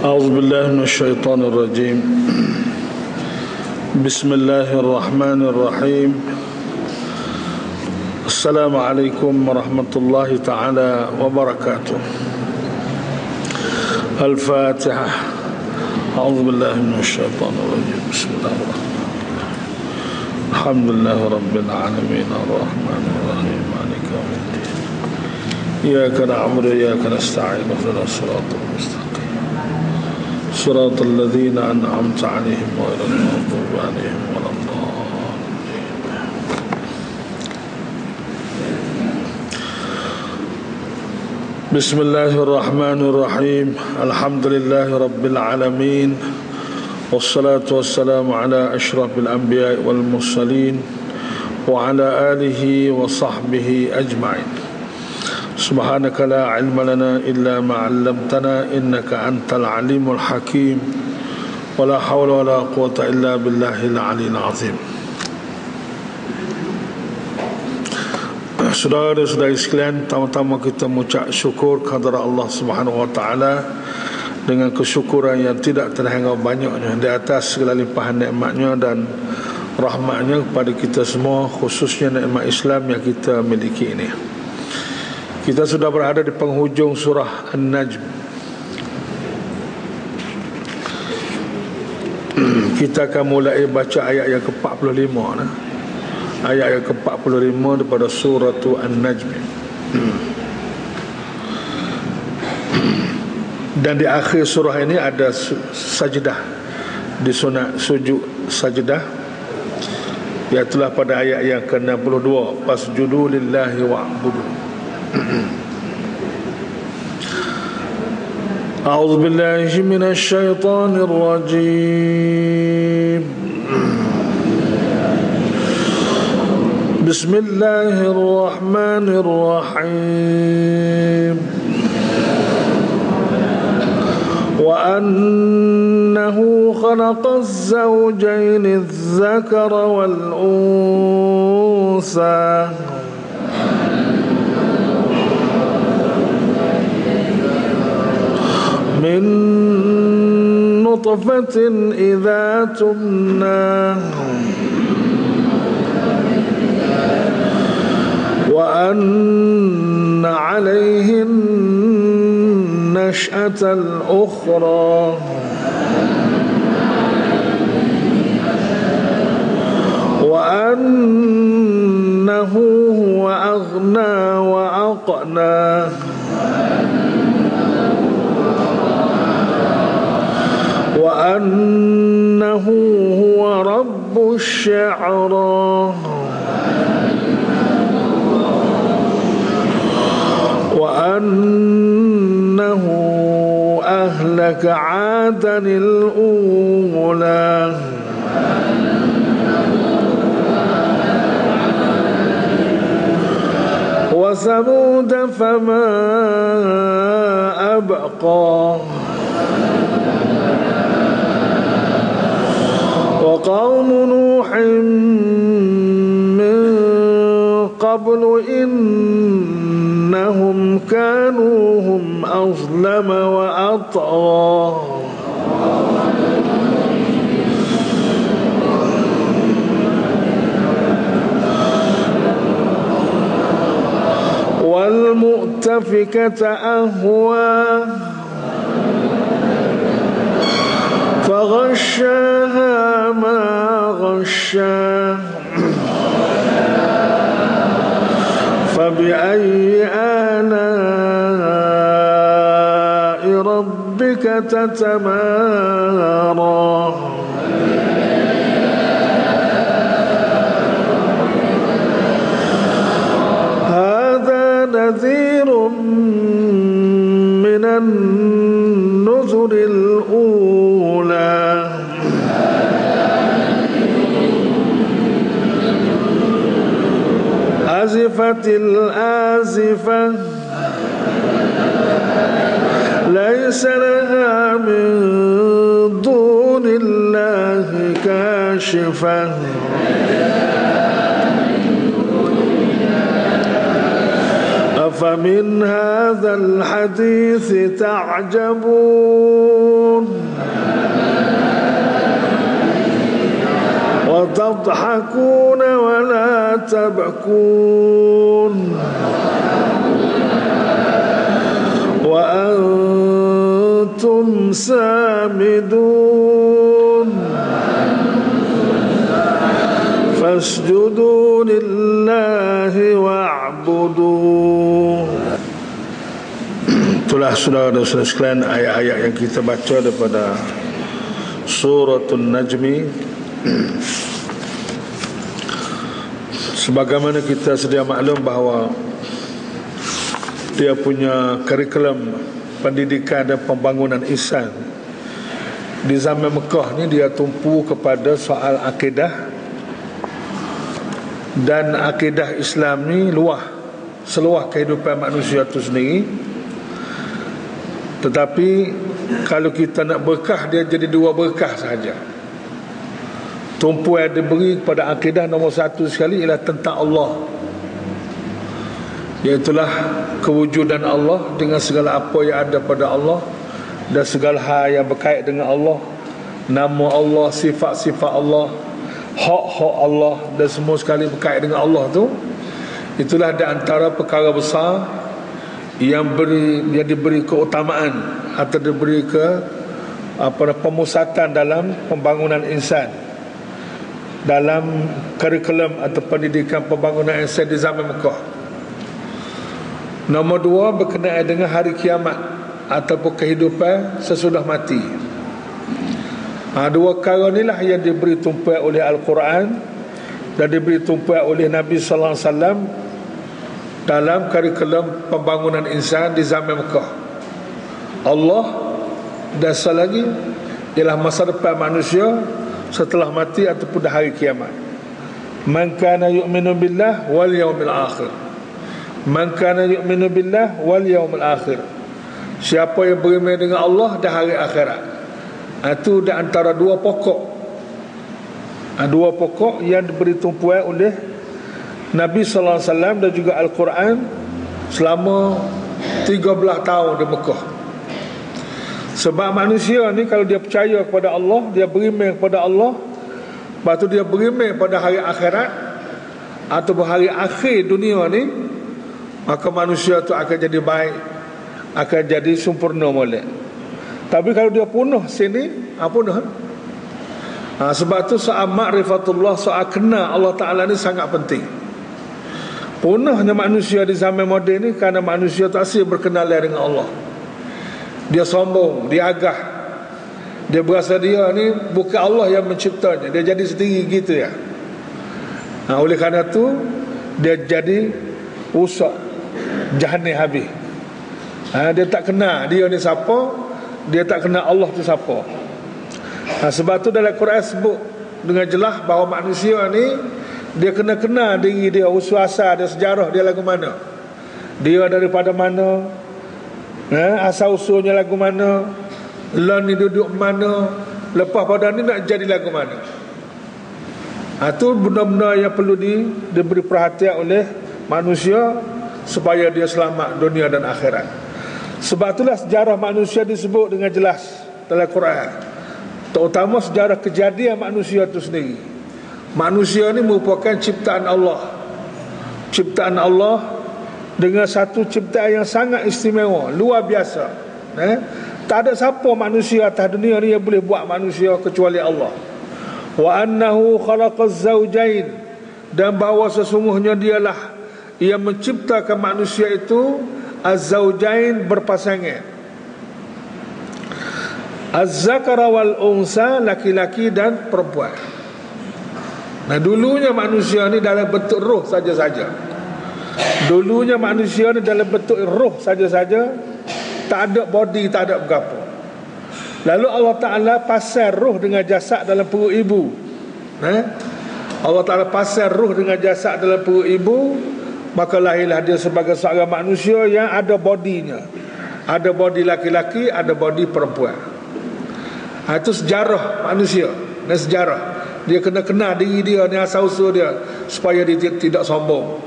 أعوذ بالله من الشيطان الرجيم. بسم الله الرحمن الرحيم. السلام عليكم ورحمة الله تعالى وبركاته. الفاتحة. أعوذ بالله من الشيطان الرجيم. بسم الله الرحمن الرحيم. الحمد لله رب العالمين الرحمن الرحيم مالك يوم الدين. إياك نعبد وإياك نستعين اهدنا الصراط المستقيم صراط الذين أنعمت عليهم غير المغضوب عليهم ولا الضالين. بسم الله الرحمن الرحيم. الحمد لله رب العالمين والصلاة والسلام على أشرف الأنبياء والمرسلين وعلى آله وصحبه أجمعين. سبحانك لا علم لنا إلا ما علمتنا إنك أنت العليم الحكيم ولا حول ولا قوة إلا بالله العلي العظيم. Saudara-saudari sekalian, pertama-tama kita mengucap syukur kepada Allah Subhanahu wa taala dengan kesyukuran yang tidak terhingga banyaknya di atas segala limpahan nikmatnya dan rahmatnya kepada kita semua, khususnya nikmat Islam yang kita miliki ini. Kita sudah berada di penghujung surah An-Najm. Kita akan mulai baca ayat yang ke-45 ayat yang ke-45 daripada surah An-Najm. Dan di akhir surah ini ada sajdah, disunat sujud sajdah, iaitulah pada ayat yang ke-62, fasjudu lillahi wa'budu. أعوذ بالله من الشيطان الرجيم. بسم الله الرحمن الرحيم. وأنه خلق الزوجين الذكر والأنثى من نطفة إذا تمنى وأن عليه النشأة الأخرى وأنه هو أغنى وأقنى وأنه هو رب الشعرى وأنه أهلك عادا الأولى وثمود فما أبقى وقوم نوح من قبل إنهم كانوا هم أظلم وأطغى والمؤتفكة أهوى فغشاها ما غشا فبأي آلاء ربك تتمارى هذا نذير من النذر الأولى أزفت الآزفة ليس لها من دون الله كاشفة أفمن هذا الحديث تعجبون تضحكون ولا تبكون وأنتم سامدون فاسجدوا لله واعبدوا. Itulah saudara-saudara sekalian ayat-ayat yang kita baca daripada Suratul Najmi. Sebagaimana kita sedia maklum bahawa dia punya kurikulum pendidikan dan pembangunan ihsan di zaman Mekah ni, dia tumpu kepada soal akidah, dan akidah Islam ni seluah kehidupan manusia itu sendiri. Tetapi kalau kita nak berkah, dia jadi dua berkah sahaja. Tumpuan yang diberi kepada akidah nombor satu sekali ialah tentang Allah, iaitulah kewujudan Allah dengan segala apa yang ada pada Allah dan segala hal yang berkait dengan Allah, nama Allah, sifat-sifat Allah, hak-hak Allah dan semua sekali berkait dengan Allah tu. Itulah di antara perkara besar yang diberi keutamaan atau diberi pemusatan dalam pembangunan insan, dalam kurikulum atau pendidikan pembangunan insan di zaman Mekah. Nombor dua berkenaan dengan hari kiamat ataupun kehidupan sesudah mati. Dua perkara inilah yang diberi tumpuan oleh Al-Quran dan diberi tumpuan oleh Nabi sallallahu alaihi wasallam dalam kurikulum pembangunan insan di zaman Mekah. Allah dan selagi ialah masa depan manusia setelah mati ataupun dah hari kiamat. Man kana yu'minu billah wal yawmil akhir. Man kana yu'minu billah wal yawmil akhir. Siapa yang beriman dengan Allah dan hari akhirat. Itu di antara dua pokok. Dua pokok yang diberi tumpuan oleh Nabi sallallahu alaihi wasallam dan juga Al-Quran selama 13 tahun di Mekah. Sebab manusia ni kalau dia percaya kepada Allah, dia beriman kepada Allah, lepas tu dia beriman pada hari akhirat atau hari akhir dunia ni, maka manusia tu akan jadi baik, akan jadi sempurna molek. Tapi kalau dia punah sini, punah. Sebab tu soal ma'rifatullah, soal kenal Allah Ta'ala ni sangat penting. Punahnya manusia di zaman moden ni kerana manusia tak asyik berkenalan dengan Allah. Dia sombong, dia agah, dia berasa dia ni bukan Allah yang menciptanya, dia jadi sendiri gitu ya. Oleh kerana tu dia jadi rusak, jahannam habis. Dia tak kenal dia ni siapa, dia tak kenal Allah tu siapa. Sebab tu dalam Quran sebut dengan jelas bahawa manusia ni dia kena kenal diri dia, usul asal dia, sejarah dia lagu mana, dia daripada mana, asal usulnya lagu mana, ni duduk mana, lepas pada ni nak jadi lagu mana. Itu benda-benda yang perlu diberi perhatian oleh manusia supaya dia selamat dunia dan akhirat. Sebab itulah sejarah manusia disebut dengan jelas dalam Quran, terutama sejarah kejadian manusia itu sendiri. Manusia ni merupakan ciptaan Allah. Ciptaan Allah dengan satu ciptaan yang sangat istimewa, luar biasa. Tak ada siapa manusia atas dunia ni yang boleh buat manusia kecuali Allah. Wa annahu khalaqaz zawjain, dan bahawa sesungguhnya dialah yang menciptakan manusia itu az-zawjain, berpasangan, az-zakara wal unsa, laki-laki dan perempuan. Dulunya manusia ni dalam bentuk roh saja-saja. Dulunya manusia ni dalam bentuk roh saja-saja, tak ada body, tak ada berapa. Lalu Allah Ta'ala pasal roh dengan jasad dalam perut ibu. Allah Ta'ala pasal roh dengan jasad dalam perut ibu, maka lahirlah dia sebagai seorang manusia yang ada bodinya. Ada body laki-laki, ada body perempuan. Itu sejarah manusia. Sejarah dia kena kenal diri dia ni, asal usul dia, supaya dia tidak sombong.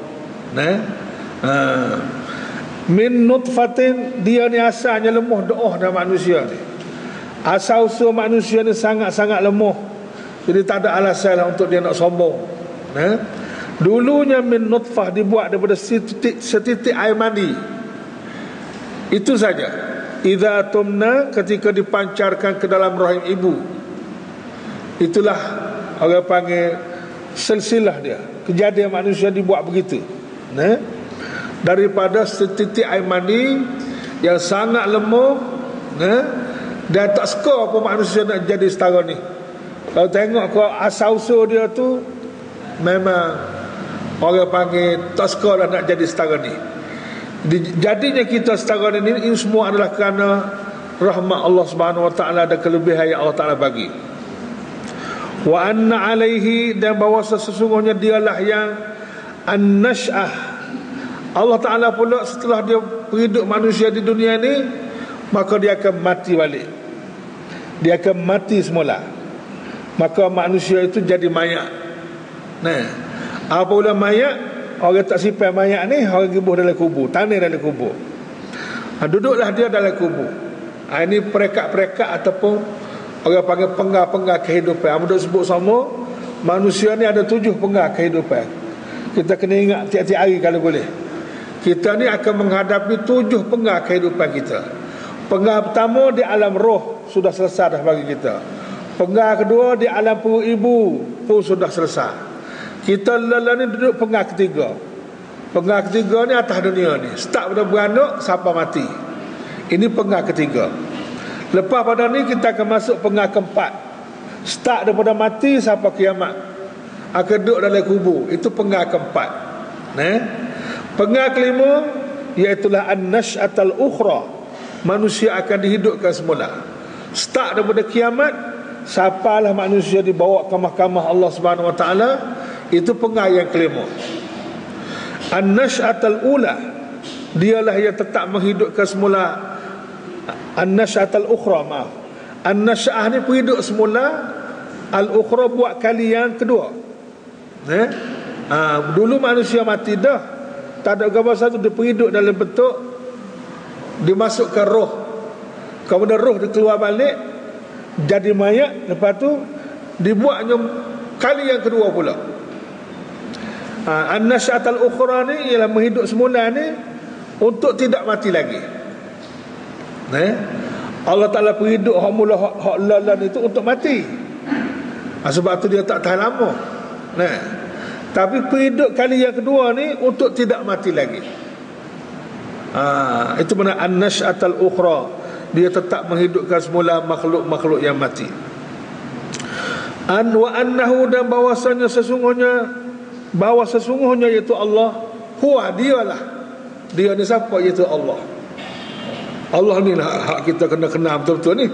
Min nutfatin, dia ni asalnya lemah doa dalam manusia ni. Asal usul manusia ni sangat-sangat lemah, Jadi tak ada alasan lah untuk dia nak sombong. Dulunya min nutfah, dibuat daripada setitik air mani. Itu saja. Idza tumna, ketika dipancarkan ke dalam rahim ibu. Itulah orang panggil silsilah dia. Kejadian manusia dibuat begitu. Daripada setitik air mani yang sangat lemah, dan tak suka apa manusia nak jadi setara ni. Kalau tengok kau asal-usul dia tu, memang orang panggil tak suka lah nak jadi setara ni. Jadinya kita setara ni, ini semua adalah kerana rahmat Allah Subhanahu Wa Taala dan kelebihan yang Allah Taala bagi. Wa anna alaihi, dan bahawa sesungguhnya dialah yang an-nash'ah. Allah Ta'ala pula setelah dia hidup manusia di dunia ni, maka dia akan mati balik. Dia akan mati semula. Maka manusia itu jadi mayat. Apabila mayat, orang tak simpan mayat ni, orang gibuh dalam kubur, tanah dalam kubur. Duduklah dia dalam kubur. Ini perekat-perekat ataupun orang panggil penggal-penggal kehidupan. Kita sebut sama, manusia ni ada 7 penggal kehidupan. Kita kena ingat tiap-tiap hari kalau boleh. Kita ni akan menghadapi 7 penggal kehidupan kita. Penggal pertama di alam roh, sudah selesai dah bagi kita. Penggal kedua di alam perut ibu pun sudah selesai. Kita lelah ni duduk penggal ketiga. Penggal ketiga ni atas dunia ni, start pada beranak sampai mati. Ini penggal ketiga. Lepas pada ni kita akan masuk penggal keempat, start daripada mati sampai kiamat, akan duduk dalam kubur. Itu penggal keempat. Penggal kelima, iaitulah an-nash'atal ukhra. Manusia akan dihidupkan semula. Start daripada kiamat, sampailah manusia dibawa ke mahkamah Allah Subhanahu Wa Taala. Itu penggal yang kelima. An-nash'atal ula, dialah yang tetap menghidupkan semula. An-nash'atal ukhra, maaf. An-nash'ah ni penghidup semula, al-ukhra buat kali yang kedua. Dulu manusia mati dah, tak ada gambar satu, dia penghidup dalam bentuk dimasukkan roh. Kemudian roh dikeluar balik jadi mayat. Lepas tu dibuatnya kali yang kedua pula. An-nash'atal ukhra ni ialah menghidup semula ni untuk tidak mati lagi. Allah Ta'ala penghidup hak mula hak lalan itu untuk mati. Sebab tu dia tak tahan lama. Tapi penghidup kali yang kedua ni untuk tidak mati lagi. Itu mana an-nash'atal ukhra, dia tetap menghidupkan semula makhluk-makhluk yang mati. Wa annahu, dan bahwasanya sesungguhnya iaitu Allah, huwa, dialah. Dia ni siapa? Iaitu Allah. Allah ni lah hak kita kena kenal betul-betul ni.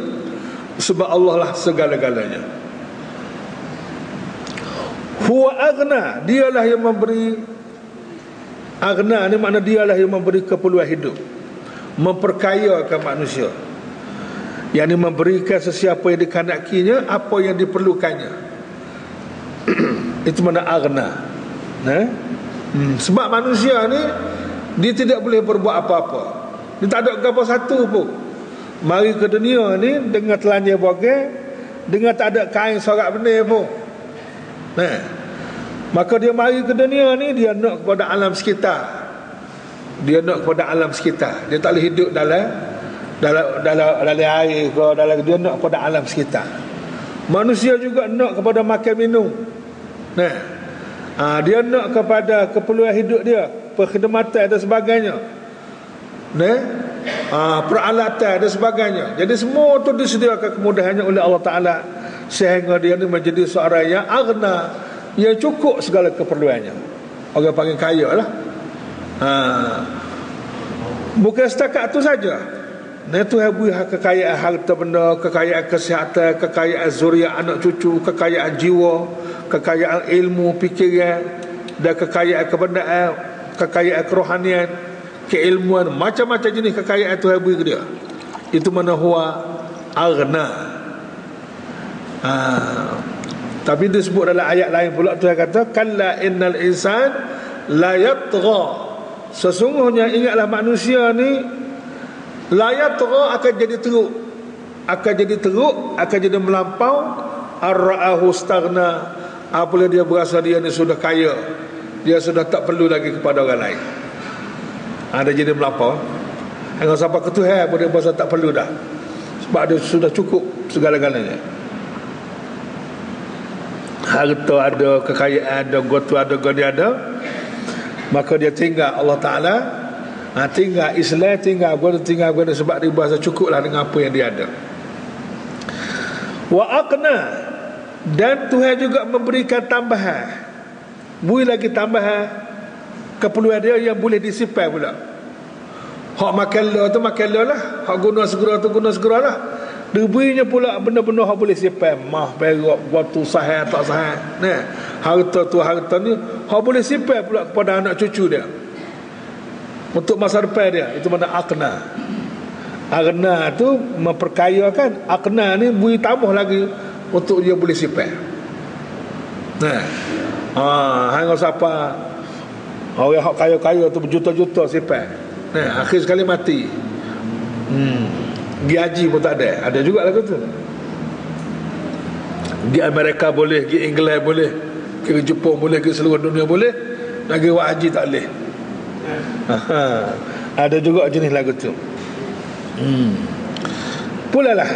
Sebab Allah lah segala-galanya. Huwa aghna, dialah yang memberi. Aghna ni makna dialah yang memberi keperluan hidup, memperkayakan manusia, yang ini memberikan sesiapa yang dikehendakinya apa yang diperlukannya. Itu makna aghna. Sebab manusia ni dia tidak boleh berbuat apa-apa. Dia tak ada apa satu pun. Mari ke dunia ni dengan telanjang bagai, dengan tak ada kain sorak benih pun. Maka dia mari ke dunia ni, dia nak kepada alam sekitar. Dia nak kepada alam sekitar. Dia tak boleh hidup dalam air ke, dia nak kepada alam sekitar. Manusia juga nak kepada makan minum. Dia nak kepada keperluan hidup dia, perkhidmatan dan sebagainya. Peralatan dan sebagainya. Jadi semua tu disediakan kemudahannya oleh Allah Ta'ala, sehingga dia ni menjadi seorang yang aghna, yang cukup segala keperluannya. Orang panggil kaya lah. Bukan setakat tu saja. Itu kekayaan harta benda, kekayaan kesihatan, kekayaan zuriat anak cucu, kekayaan jiwa, kekayaan ilmu, fikiran, dan kekayaan kebenaran, kekayaan kerohanian, keilmuan, macam-macam jenis kekayaan Tuhan beri ke dia. Itu mana huwa aghna. Tapi disebut dalam ayat lain pula, Tuhan kata kalla innal insan la yatgha, sesungguhnya ingatlah manusia ni la yatgha, akan jadi teruk, akan jadi melampau, ar-ra'ahu staghna, apabila dia berasa dia ni sudah kaya, dia sudah tak perlu lagi kepada orang lain. Ada jadi melampau. Hingga sampai ke Tuhan pun dia berasa tak perlu dah, sebab dia sudah cukup segala-galanya. Harta ada, kekayaan ada, gotu ada, godi ada, maka dia tinggal Allah Ta'ala, tinggal Islam, tinggal agama, sebab dia berasa cukuplah dengan apa yang dia ada. Wa aqna, dan Tuhan juga memberikan tambahan, beri lagi tambahan keperluan dia yang boleh disimpan pula. Hak makan lo tu makan lo lah, hak guna segera tu guna segera lah. Diberinya pula benda-benda hak boleh simpan, mah, perak, waktu sahih tak sahih. Nah, harta tu harta ni hak boleh simpan pula kepada anak cucu dia, untuk masa depan dia. Itu mana aqna. Aqna tu memperkayakan, aqna ni beri tambah lagi untuk dia boleh simpan. Nah, hang siapa orang hak kaya-kaya tu berjuta-juta simpan. Nah, akhir sekali mati. Pergi haji pun tak ada. Ada juga lagu tu. Pergi Amerika boleh, pergi England boleh, pergi Jepun boleh, pergi seluruh dunia boleh, lagi buat haji tak boleh. Ada juga jenis lagu tu. Pulalah,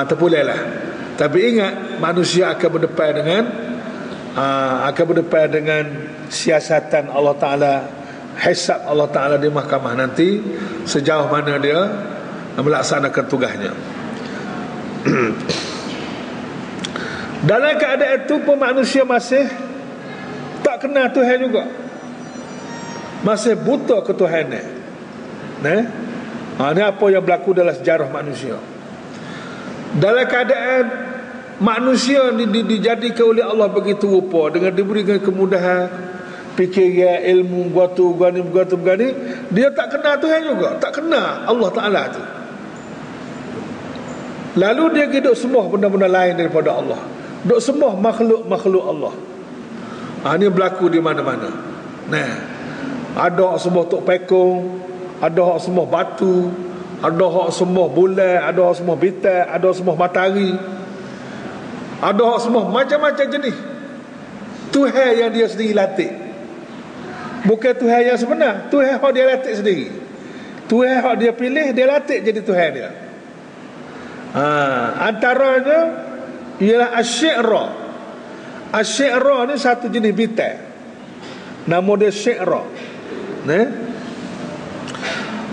terpulailah. Tapi ingat, manusia akan berdepan dengan siasatan Allah Ta'ala, hisab Allah Ta'ala di mahkamah nanti, sejauh mana dia melaksanakan tugasnya. Dalam keadaan itu pun manusia masih tak kenal Tuhan juga, masih buta ketuhanan. Ini apa yang berlaku dalam sejarah manusia. Dalam keadaan manusia dijadikan oleh Allah begitu rupa, dengan diberikan kemudahan fikiran, ilmu, begani, dia tak kenal Tuhan juga, tak kenal Allah Ta'ala tu. Lalu dia duk sembah benda-benda lain daripada Allah, duk sembah makhluk-makhluk Allah. Ini berlaku di mana-mana. Ada hak sembah tok pekong, ada hak sembah batu, ada hak sembah bulan, ada hak sembah bintang, ada hak sembah matahari, ada hak sembah macam-macam jenis Tuhan yang dia sendiri latih. Bukan Tuhan yang sebenar, Tuhan hak dia latih sendiri, Tuhan hak dia pilih, dia latih jadi Tuhan dia. Antaranya ialah asy-syi'ra. Asy-syi'ra ni satu jenis bintang, nama dia syi'ra.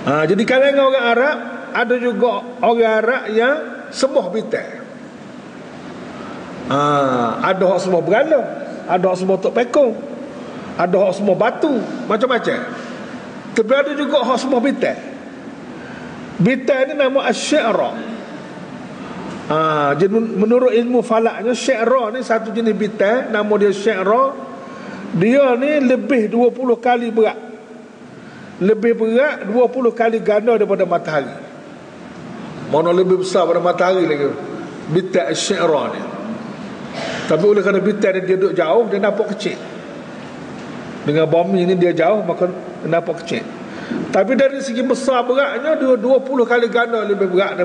Jadi kalangan orang Arab, ada juga orang Arab yang sembah bintang. Ada hak sembah berhala, ada hak sembah tok pekong, ada hak sembah batu, macam-macam. Tapi ada juga hak sembah bintang. Bintang ni nama asy-syi'ra. Jadi menurut ilmu falaknya, syi'ra ni satu jenis bintang, nama dia syi'ra. Dia ni lebih 20 kali berat, lebih berat 20 kali ganda daripada matahari. Mana lebih besar daripada matahari lagi bintang syi'ra ni. Tapi oleh kerana bintang dia duduk jauh, dia nampak kecil. Dengan bumi ni dia jauh, maka dia nampak kecil. Tapi dari segi besar beratnya, dia 20 kali ganda lebih berat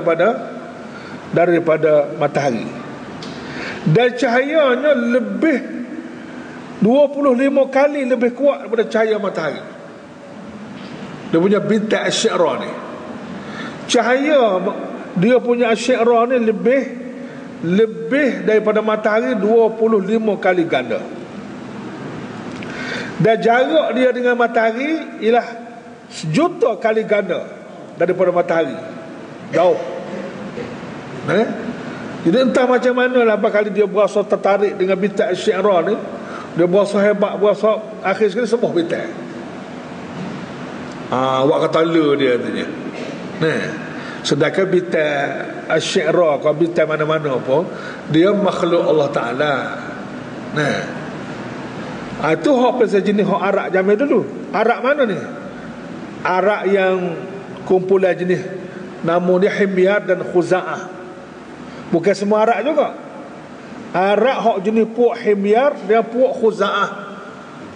daripada matahari. Dan cahayanya lebih 25 kali lebih kuat daripada cahaya matahari. Dia punya bintang asy-syi'ra ni, cahaya dia punya asy-syi'ra ni lebih daripada matahari 25 kali ganda. Dan jarak dia dengan matahari ialah 1,000,000 kali ganda daripada matahari. Jauh. Jadi entah macam mana lah, kali dia berasa tertarik dengan bintang asy-syi'ra ni, dia berasa hebat, berasa akhir sekali sembah bintang. Awak kata le dia katanya. Sedangkan bintang asy-syi'ra, kalau bintang mana-mana pun, dia makhluk Allah Ta'ala. Itu hak pasal jenis hak arak zaman dulu. Arak mana ni? Arak yang kumpulan jenis, nama dia Himyar dan Khuza'ah. Bukan semua arak juga. Arak hak jenis puak Himyar dan puak Khuza'ah.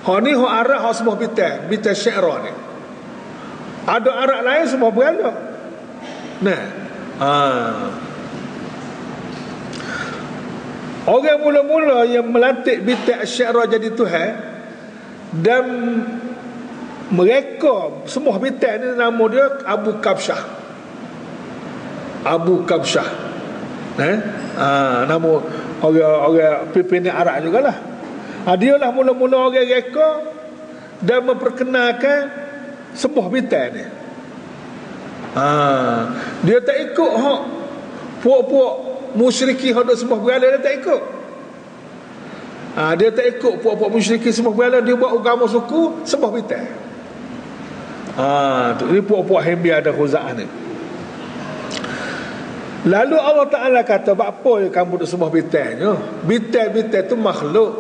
Hak ni hak arak hak semua bintang syi'ra ni. Ada arak lain semua berhala. Orang mula-mula yang melantik Bintang Asy'ariyah jadi Tuhan, dan mereka semua bintang ni nama dia Abu Kabsyah. Abu Kabsyah. Nama orang pimpinan Arab jugalah. Dia lah mula-mula orang reka dan memperkenalkan sebuah bintang ni. Dia tak ikut hak puak-puak musyriki hak duk sembah berhala, dia tak ikut. Dia tak ikut puak-puak musyriki sembah berhala, dia buat agama suku sembah bintang. Ini puak-puak Himbiah dan Khuza'ah ni. Lalu Allah Ta'ala kata, apa yang kamu duk sembah bintangnya? Bintang-bintang tu makhluk.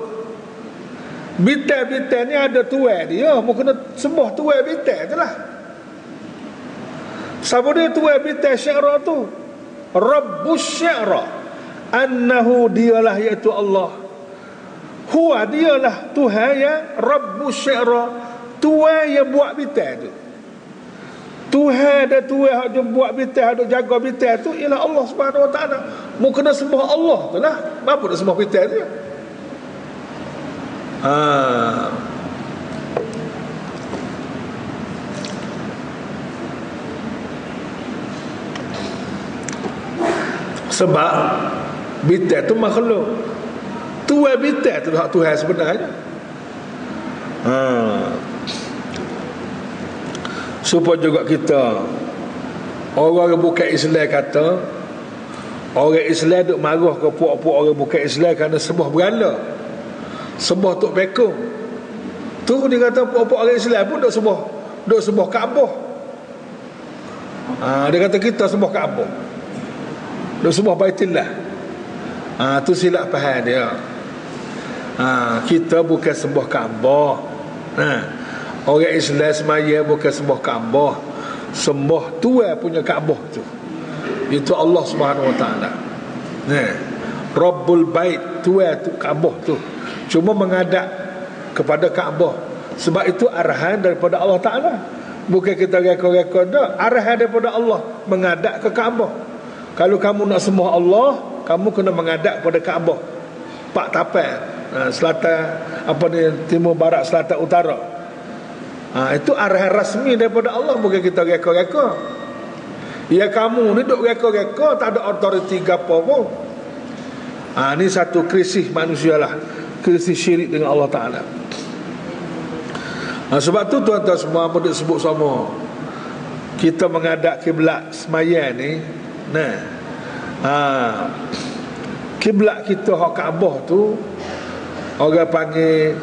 Bintang-bintang ni ada tuan dia, mu kena sembah tuan bintang tu lah. Siapa dia tuan bintang Sya'ra tu? Rabbus Sya'ra, annahu dialah iaitu Allah. Huwa dialah Tuhan yang Rabbus Sya'ra, Tuhan yang buat bintang tu. Tuhan dan Tuhan yang buat bintang, yang jaga bintang tu ialah Allah Subhanahu Wa Taala. Mu kena sembah Allah tu lah. Apa nak sembah bintang tu? Sebab bintang tu makhluk, Tuhan bintang tu hak Tuhan sebenarnya. Supaya juga kita, orang yang bukan Islam kata, orang Islam duk marah ke puak-puak orang bukan Islam kerana sembah berhala, sembah tok pekong. Tu dia kata puak-puak orang Islam pun duk sembah Kaabah. Dia kata kita sembah Kaabah, duk sembah Baitullah. Tu silap faham dia. Kita bukan sembah Kaabah. Orang Islam semaya bukan sembah Kaabah, sembah Tuhan punya Kaabah tu, itu Allah Subhanahu Wa Taala. Rabbul Bait, Tuhan tu Kaabah tu. Cuma menghadap kepada Kaabah, sebab itu arahan daripada Allah Taala. Bukan kita reka-reka dah, arahan daripada Allah menghadap ke Kaabah. Kalau kamu nak sembah Allah, kamu kena menghadap kepada Kaabah. Pak tapak selatan, apa ni, timur barat selatan utara. Itu arahan rasmi daripada Allah, bukan kita reka-reka. Ya kamu ni duk reka-reka, tak ada autoriti gapo pun. Ni satu krisis manusia lah, krisis syirik dengan Allah Ta'ala. Sebab tu tuan-tuan semua apa duk sebut sama, kita menghadap kiblat semayan ni. Kiblat kita hak Kaabah tu, orang panggil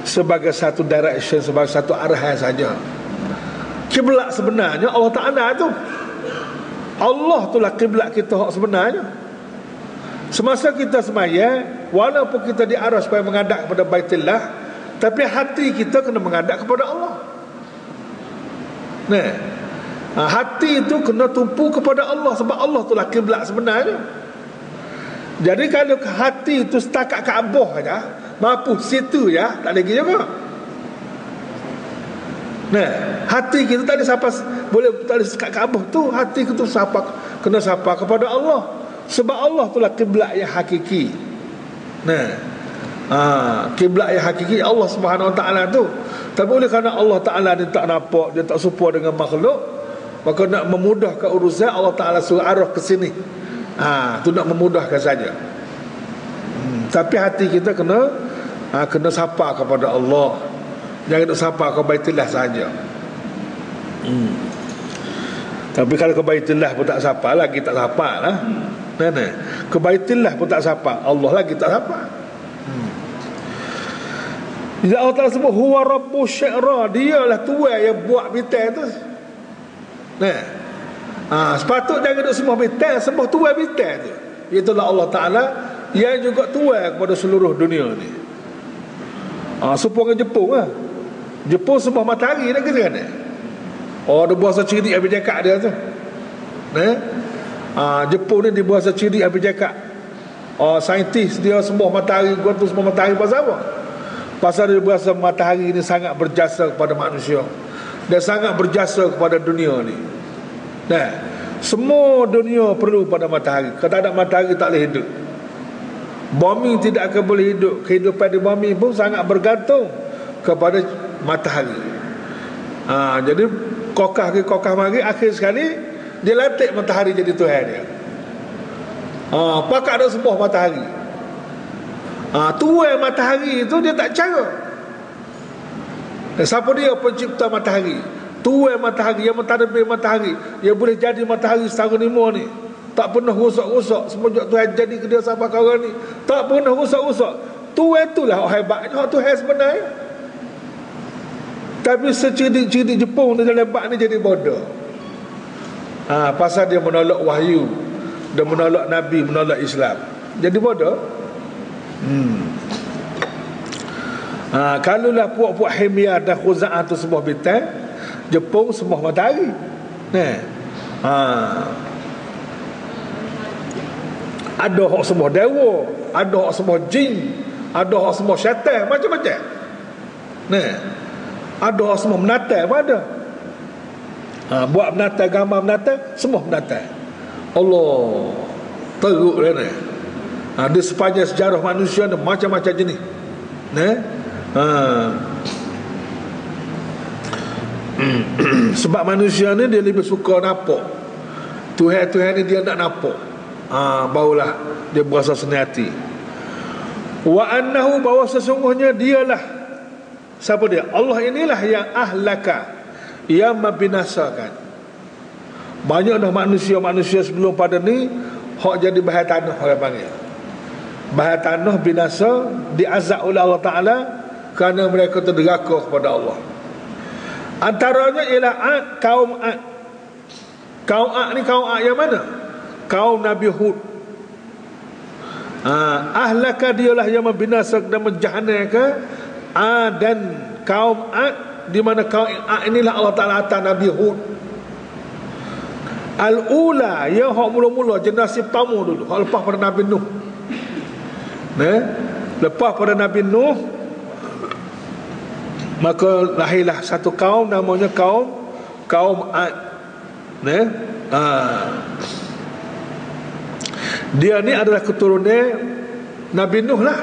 sebagai satu direction, sebagai satu arahan saja. Kiblat sebenarnya Allah Ta'ala tu. Allah tu lah kiblat kita hak sebenarnya. Semasa kita semaya, walaupun kita diarah supaya menghadap kepada Baitullah, tapi hati kita kena menghadap kepada Allah. Hati itu kena tumpu kepada Allah, sebab Allah tu lah kiblat sebenarnya. Jadi kalau hati itu setakat Kaabah saja, mampu situ ya, tak lagi juga. Hati kita tak ada siapa boleh, tak ada sekat Kaabah tu, hati kita kena sapa kepada Allah, sebab Allah tu lah kiblat yang hakiki. Kiblat yang hakiki Allah Subhanahu Wa Taala tu. Tapi oleh kerana Allah Taala ni tak nampak, dia tak serupa dengan makhluk, maka nak memudahkan urusan, Allah Taala suruh arah ke sini. Tu nak memudahkan saja. Tapi hati kita kena sapa kepada Allah, jangan nak sapa ke Baitullah saja. Tapi kalau ke Baitullah pun tak sapa, lagi tak sapa lah. Ke Baitullah pun tak sapa, Allah lagi tak sapa. Jadi Allah Ta'ala sebut huwa Rabbus Sya'ra, dialah Tuhan yang buat bintang tu. Sepatut jangan duk sembah bintang, sembah Tuhan bintang tu. Itulah Allah Ta'ala yang juga Tuhan kepada seluruh dunia ni. Supaya Jepun lah, Jepun sembah matahari dah kata kan. Dia bahasa ciri habis cakap dia tu. Jepun ni dia bahasa ciri habis cakap. Saintis dia sembah matahari, gua tu sembah matahari pasal apa? Pasal dia berasa matahari ni sangat berjasa kepada manusia, dia sangat berjasa kepada dunia ni. Semua dunia perlu pada matahari. Kalau tak ada matahari tak boleh hidup. Bumi tidak akan boleh hidup. Kehidupan di bumi pun sangat bergantung kepada matahari. Jadi kokah mari, akhir sekali dia lantik matahari jadi Tuhan dia. Pakak ada sembah matahari. Tuan matahari itu dia tak cara. Dan siapa dia pencipta matahari? Tuan matahari, yang mentadbir matahari, yang boleh jadi matahari setara lima ni. Tak pernah rusak-rusak semenjak Tuhan jadi ke dia sampai sekarang ni. Tak pernah rusak-rusak. Tuhan itulah hebatnya, Tuhan sebenarnya. Tapi secerdik-cerdik Jepun ni dalam bab ni jadi bodoh. Pasal dia menolak wahyu, dia menolak Nabi, menolak Islam, jadi bodoh. Kalaulah puak-puak Himyar dan Khuza'ah tu sembah bintang, Jepun sembah matahari. Ada hak sembah dewa, ada hak sembah jin, ada hak sembah syaitan, macam-macam. Ada hak sembah menatang pun ada. Buat menatang, gambar menatang, sembah menatang. Allah teruk dia ni. Di sepanjang sejarah manusia ni macam-macam jenis. Sebab manusia ni dia lebih suka nampak. Tuhan ni dia tak nampak. Barulah dia berasa senang hati. Wa annahu, bahawa sesungguhnya dialah, siapa dia? Allah inilah yang ahlaka, yang membinasakan. Banyak dah manusia-manusia sebelum pada ni hak jadi bahan tanah, orang panggil bahan tanah, binasa, diazab oleh Allah Ta'ala kerana mereka terderaka kepada Allah. Antaranya ialah kaum Ad. Kaum Ad ni kaum Ad yang mana? Kaum Nabi Hud. Ahlaka, dialah yang membinasakan dan menjahanakan dan kaum Ad, di mana kaum Ad inilah Allah Ta'ala atas Nabi Hud. Al-ula, yang hak mula-mula, generasi pertama dulu, hak lepas pada Nabi Nuh. Lepas pada Nabi Nuh, maka lahirlah satu kaum namanya kaum Ad. Dia ni adalah keturunan Nabi Nuh lah.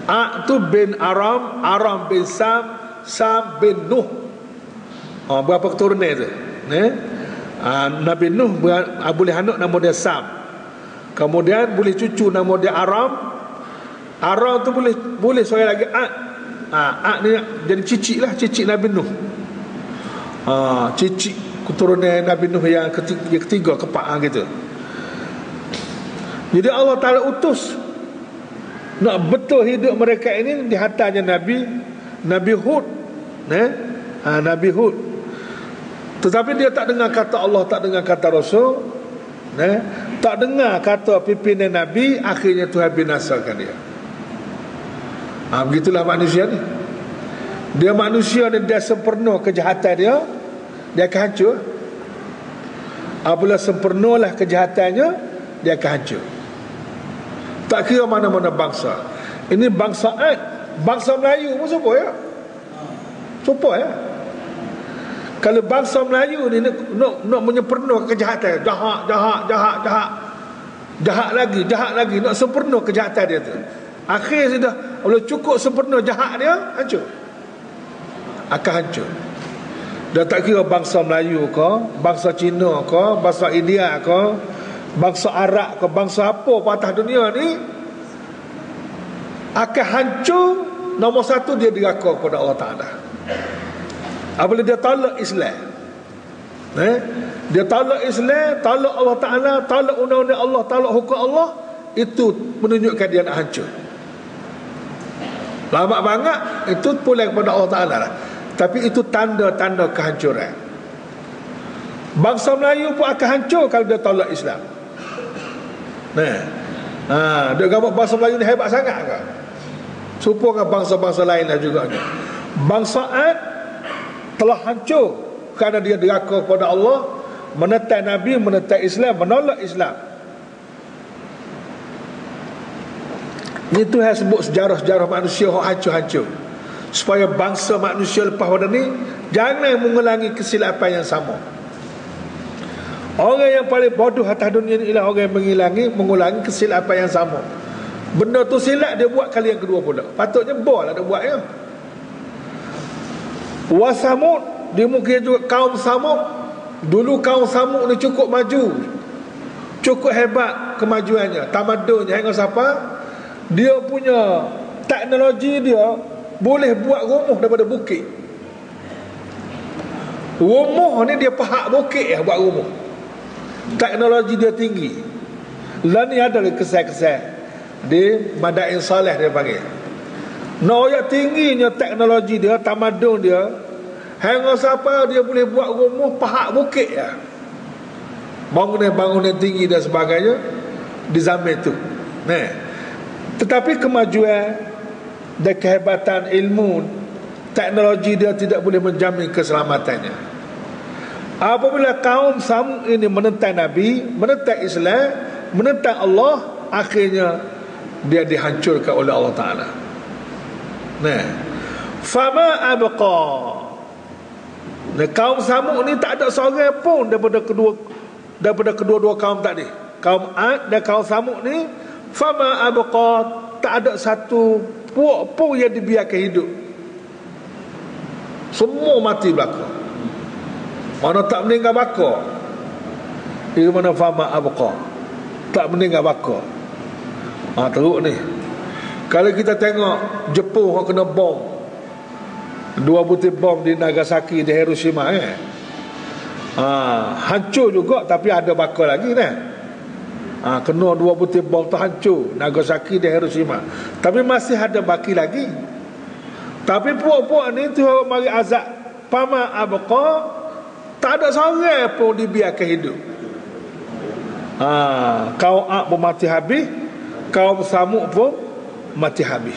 Ad tu bin Aram, Aram bin Sam, Sam bin Nuh. Berapa keturunan tu? Nabi Nuh boleh anak nama dia Sam. Kemudian boleh cucu nama dia Aram. Aram tu boleh seorang lagi Ad. Ad ni jadi cicit lah, cicit Nabi Nuh. Cicit keturunan Nabi Nuh yang ketiga, keempat gitu. Jadi Allah Ta'ala utus nak betul hidup mereka ini di hantarnya Nabi Hud. Nabi Hud. Tetapi dia tak dengar kata Allah, tak dengar kata Rasul, tak dengar kata pimpinan Nabi. Akhirnya Tuhan binasakan dia. Begitulah manusia ni. Dia manusia ni, dia sempurna kejahatan dia akan hancur. Apabila sempurnalah kejahatannya, dia akan hancur. Tak kira mana-mana bangsa. Ini bangsa Ad, bangsa Melayu pun serupa ya. Serupa ya. Kalau bangsa Melayu ni nak menyempurnakan kejahatan, jahat lagi, nak sempurna kejahatan dia tu. Akhir sudah, kalau cukup sempurna jahat dia, hancur. Akan hancur. Dah tak kira bangsa Melayu ke, bangsa Cina ke, bangsa India ke, bangsa Arab ke, bangsa apa patah dunia ni, akan hancur. Nombor satu, dia diraka kepada Allah Ta'ala. Apabila dia tolak Islam, dia tolak Islam, tolak Allah Ta'ala, tolak undang-undang Allah, tolak hukum Allah, itu menunjukkan dia nak hancur. Lama banget, itu pulang kepada Allah Ta'ala lah. Tapi itu tanda-tanda kehancuran. Bangsa Melayu pun akan hancur kalau dia tolak Islam. Dia gambar bangsa Melayu ni hebat sangat ke? Serupa dengan bangsa-bangsa lain lah juga. Bangsa Ad telah hancur kerana dia deraka kepada Allah, menentang Nabi, menentang Islam, menolak Islam. Ini Tuhan sebut sejarah-sejarah manusia yang hancur-hancur, supaya bangsa manusia lepas pada ni jangan mengulangi kesilapan yang sama. Orang yang paling bodoh atas dunia ni ialah orang yang mengulangi kesilapan yang sama. Benda tu silap, dia buat kali yang kedua pula. Patutnya boleh dia buat ya. Wa Samud, dia mungkin juga kaum Samud. Dulu kaum Samud ni cukup maju, cukup hebat kemajuannya, tamadunnya. Hingga siapa? Dia punya teknologi dia boleh buat rumah daripada bukit. Rumah ni dia pahak bukit ya buat rumah. Teknologi dia tinggi. Lah ni ada kesal-kesal di Madain Saleh dia panggil. Noyak tingginya teknologi dia, tamadun dia. Hingga siapa dia boleh buat rumah pahak bukit ya. Bangunan-bangunan tinggi dan sebagainya di zaman itu. Nah, tetapi kemajuan dan kehebatan ilmu, teknologi dia tidak boleh menjamin keselamatannya. Apabila kaum Samud ini menentang Nabi, menentang Islam, menentang Allah, akhirnya dia dihancurkan oleh Allah Ta'ala. Nah, fama abqa. Nah, kaum Samud ni tak ada seorang pun daripada kedua-dua kaum tadi, kaum Ad dan kaum Samud ni, fama abqa, tak ada satu puak pun yang dibiarkan hidup. Semua mati belaka. Mana tak meninggal baka. Itu mana fama abqa, tak meninggal baka. Teruk ni. Kalau kita tengok Jepun orang kena bom, 2 butir bom di Nagasaki, di Hiroshima hancur juga, tapi ada baka lagi kena 2 butir bom tu hancur Nagasaki di Hiroshima, tapi masih ada baki lagi. Tapi puak-puak ni tu mari azab fama abqa, tak ada seorang pun dibiarkan hidup. Kaum Ad pun mati habis, kaum Samud pun mati habis.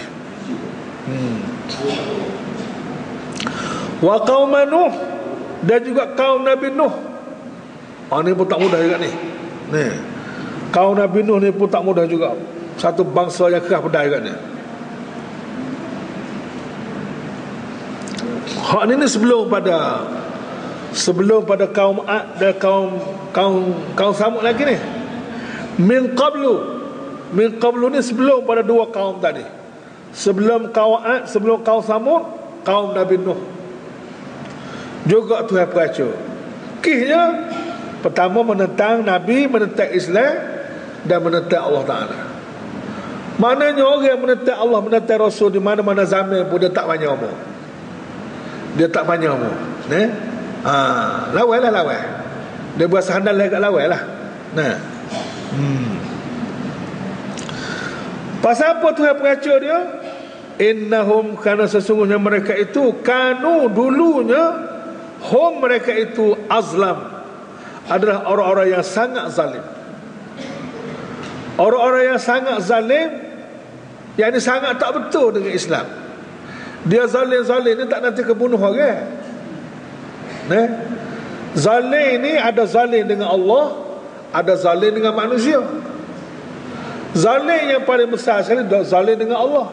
Wa qaum Nuh, dan juga kaum Nabi Nuh. Ni pun tak mudah juga ni. Kaum Nabi Nuh ni pun tak mudah juga. Satu bangsa yang keras pedai juga ni. Hak ni sebelum pada kaum Ad dan kaum Samud lagi ni. Min qablu ni sebelum pada 2 kaum tadi. Sebelum kaum Ad, sebelum kaum Samud, kaum Nabi Nuh juga Tuhan peracun. Kisahnya pertama menentang Nabi, menentang Islam dan menentang Allah Ta'ala. Maknanya orang yang menentang Allah, menentang Rasul di mana-mana zaman pun dia tak banyak umur. Dia tak banyak umur. Lawan lah, lawan. Dia berasa handal lah kat lawan lah. Pasal apa Tuhan peracun dia? Innahum, kerana sesungguhnya mereka itu, kanu dulunya, hum mereka itu azlam, adalah orang-orang yang sangat zalim. Orang-orang yang sangat zalim, yang ini sangat tak betul dengan Islam. Dia zalim-zalim ni tak nanti kebunuh orang. Zalim ni ada zalim dengan Allah, ada zalim dengan manusia. Zalim yang paling besar sekali zalim dengan Allah,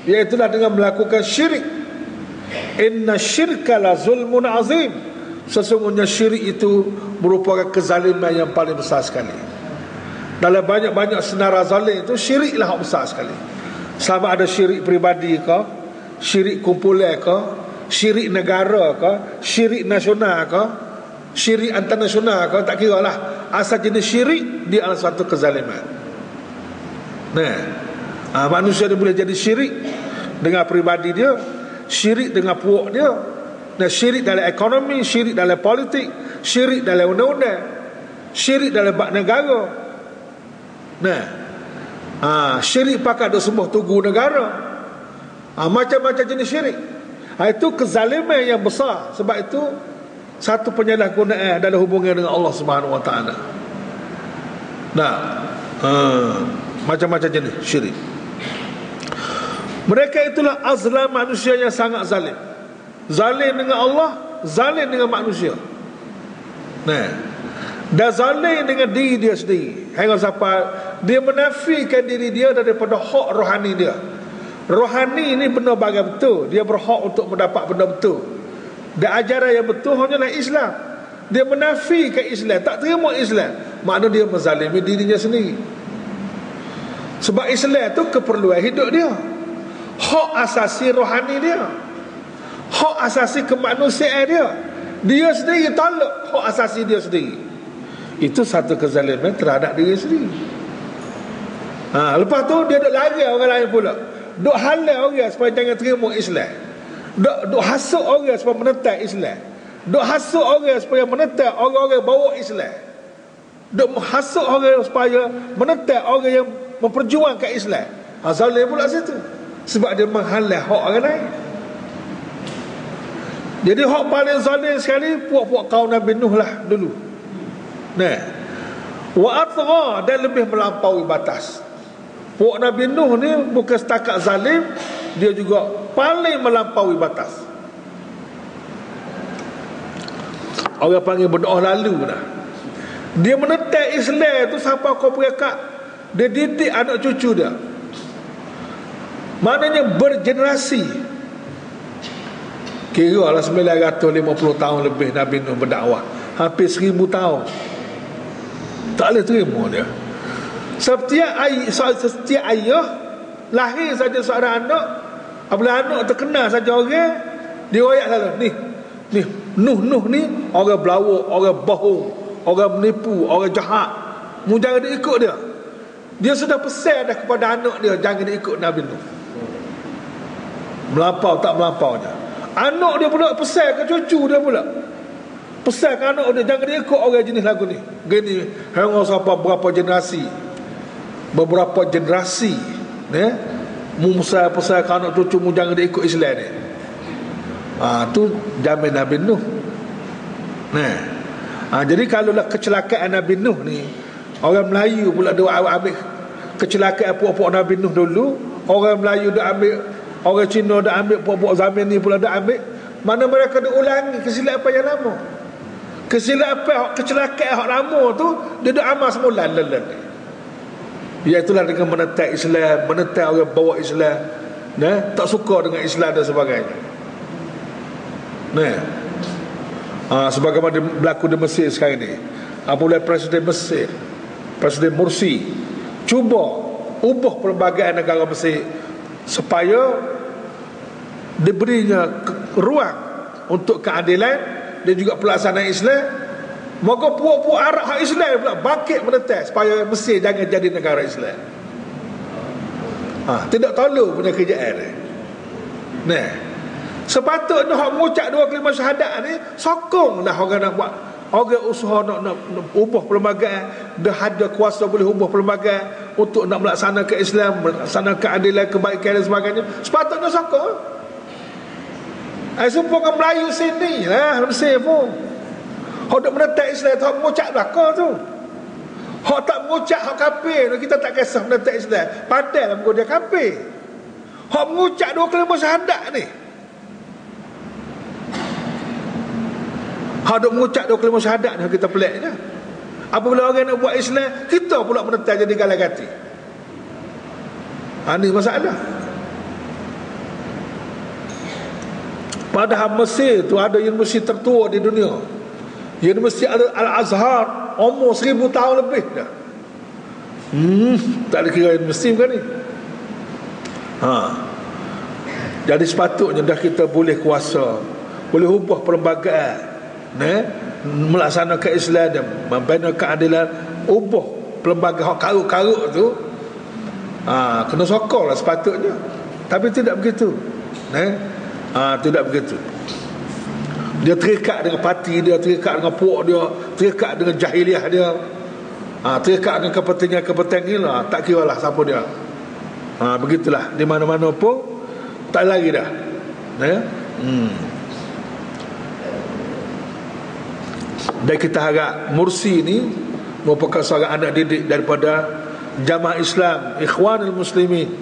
iaitulah dengan melakukan syirik. Inna syirka la zulmun azim. Sesungguhnya syirik itu merupakan kezaliman yang paling besar sekali. Dalam banyak-banyak senarai zalim itu, syiriklah yang besar sekali. Sama ada syirik peribadi ke, syirik kumpulan ke, syirik negara ke, syirik nasional ke, syirik internasional ke, tak kira lah. Asal jenis syirik, dia adalah satu kezaliman. Manusia dia boleh jadi syirik dengan peribadi dia, syirik dengan puak dia, syirik dalam ekonomi, syirik dalam politik, syirik dalam undang-undang, syirik dalam bak negara. Syirik pakai ada sembah tugu negara. Macam-macam jenis syirik. Itu kezaliman yang besar. Sebab itu satu penyalahgunaan dalam hubungan dengan Allah Subhanahu Wa Taala. Macam-macam jenis syirik. Mereka itulah azlam, manusia yang sangat zalim. Zalim dengan Allah, zalim dengan manusia. Dan zalim dengan diri dia sendiri. Hingga sampai dia menafikan diri dia daripada hak rohani dia. Rohani ini benar bagai betul, dia berhak untuk mendapat benda betul. Dan ajaran yang betul hanyalah Islam. Dia menafikan Islam, tak terima Islam, makna dia menzalimi dirinya sendiri. Sebab Islam tu keperluan hidup dia, hak asasi rohani dia, hak asasi kemanusiaan dia. Dia sendiri tolak hak asasi dia sendiri. Itu satu kezaliman terhadap diri sendiri. Lepas tu dia duk lari orang lain pula, duk halang orang supaya jangan terima Islam, duk hasut orang supaya menentang Islam, duk hasut orang supaya menentang orang-orang bawa Islam, duk hasut orang supaya menentang orang yang memperjuangkan Islam. Zalim pula situ, sebab dia menghalang hak orang lain. Jadi hak paling zalim sekali puak-puak kaum Nabi Nuh lah dulu. Nah, wa atgha, dan lebih melampaui batas. Puak Nabi Nuh ni bukan setakat zalim, dia juga paling melampaui batas. Orang panggil berdoa lalu dah. Dia menentang Islam tu sampai kau perekat, dia didik anak cucu dia. Maknanya bergenerasi. Kira lah 950 tahun lebih Nabi Nuh berdakwah, hampir 1000 tahun. Tak boleh terima dia. Setiap ayah lahir saja seorang anak, apabila anak terkenal saja orang, dia royak selalu, ni Nuh ni orang belawak, orang bohong, orang menipu, orang jahat, mu jangan dia ikut dia. Dia sudah pesan dah kepada anak dia, jangan dia ikut Nabi Nuh. Melampau tak melampaunya. Anak dia pula pesan ke cucu dia pula, pesan ke anak dia, jangan dia ikut orang jenis lagu ni. Gini hang sampai berapa generasi mu pesan ke anak cucu mu jangan dia ikut Islam ni. Tu jamin Nabi Nuh. Jadi kalau lah kecelakaan Nabi Nuh ni, orang Melayu pula dia ambil kecelakaan puak-puak Nabi Nuh dulu, orang Melayu dah ambil, orang Cina dah ambil, puak-puak zaman ni pula dah ambil. Mana mereka dah ulangi kesilapan yang lama. Kesilapan, kecelakaan hak lama tu dia dah amal semula lelan. Iaitulah dengan menentang Islam, menentang orang bawa Islam, tak suka dengan Islam dan sebagainya. Sebagaimana berlaku di Mesir sekarang ni, apabila Presiden Mesir, Presiden Mursi, cuba ubah perlembagaan negara Mesir supaya diberinya ruang untuk keadilan dan juga pelaksanaan Islam, maka puak-puak Arab hak Islam pula bangkit menentang supaya Mesir jangan jadi negara Islam. Tidak tolong punya kerjaan ni. Sepatutnya hak mengucap dua kalimah syahadat ni sokonglah orang nak buat, orang usaha nak ubah perlembagaan, dah ada kuasa boleh ubah perlembagaan untuk nak melaksanakan Islam, melaksanakan keadilan, kebaikan dan sebagainya. Sepatutnya sokong. Supaya Melayu sini lah, Mesir pun hak nak menentang Islam tu, hak mengucap belakang tu. Hak tak mengucap hak kafir, kita tak kisah menentang Islam, padahal dia kafir. Hak mengucap dua kalimah syahadat ni, hak duk mengucap dua kalimah syahadat ni kita peliknya. Apabila orang nak buat Islam, kita pula menentang jadi galak-gati. Ini masalah. Padahal Mesir tu ada universiti tertua di dunia, Universiti Al-Azhar, umur 1000 tahun lebih dah. Tak ada kira universiti bukan ni. Jadi sepatutnya dah kita boleh kuasa, boleh ubah perlembagaan, melaksanakan Islam dan membina keadilan, ubah perlembagaan hak karut-karut tu, kena sokong lah sepatutnya. Tapi tidak begitu. Tidak begitu. Dia terikat dengan parti dia, terikat dengan puak dia, terikat dengan jahiliah dia, terikat dengan kepentingan lah. Tak kira lah siapa dia. Begitulah di mana-mana pun tak lari dah. Dan kita harap Mursi ni merupakan seorang anak didik daripada Jamaah Islam Ikhwanul Muslimin.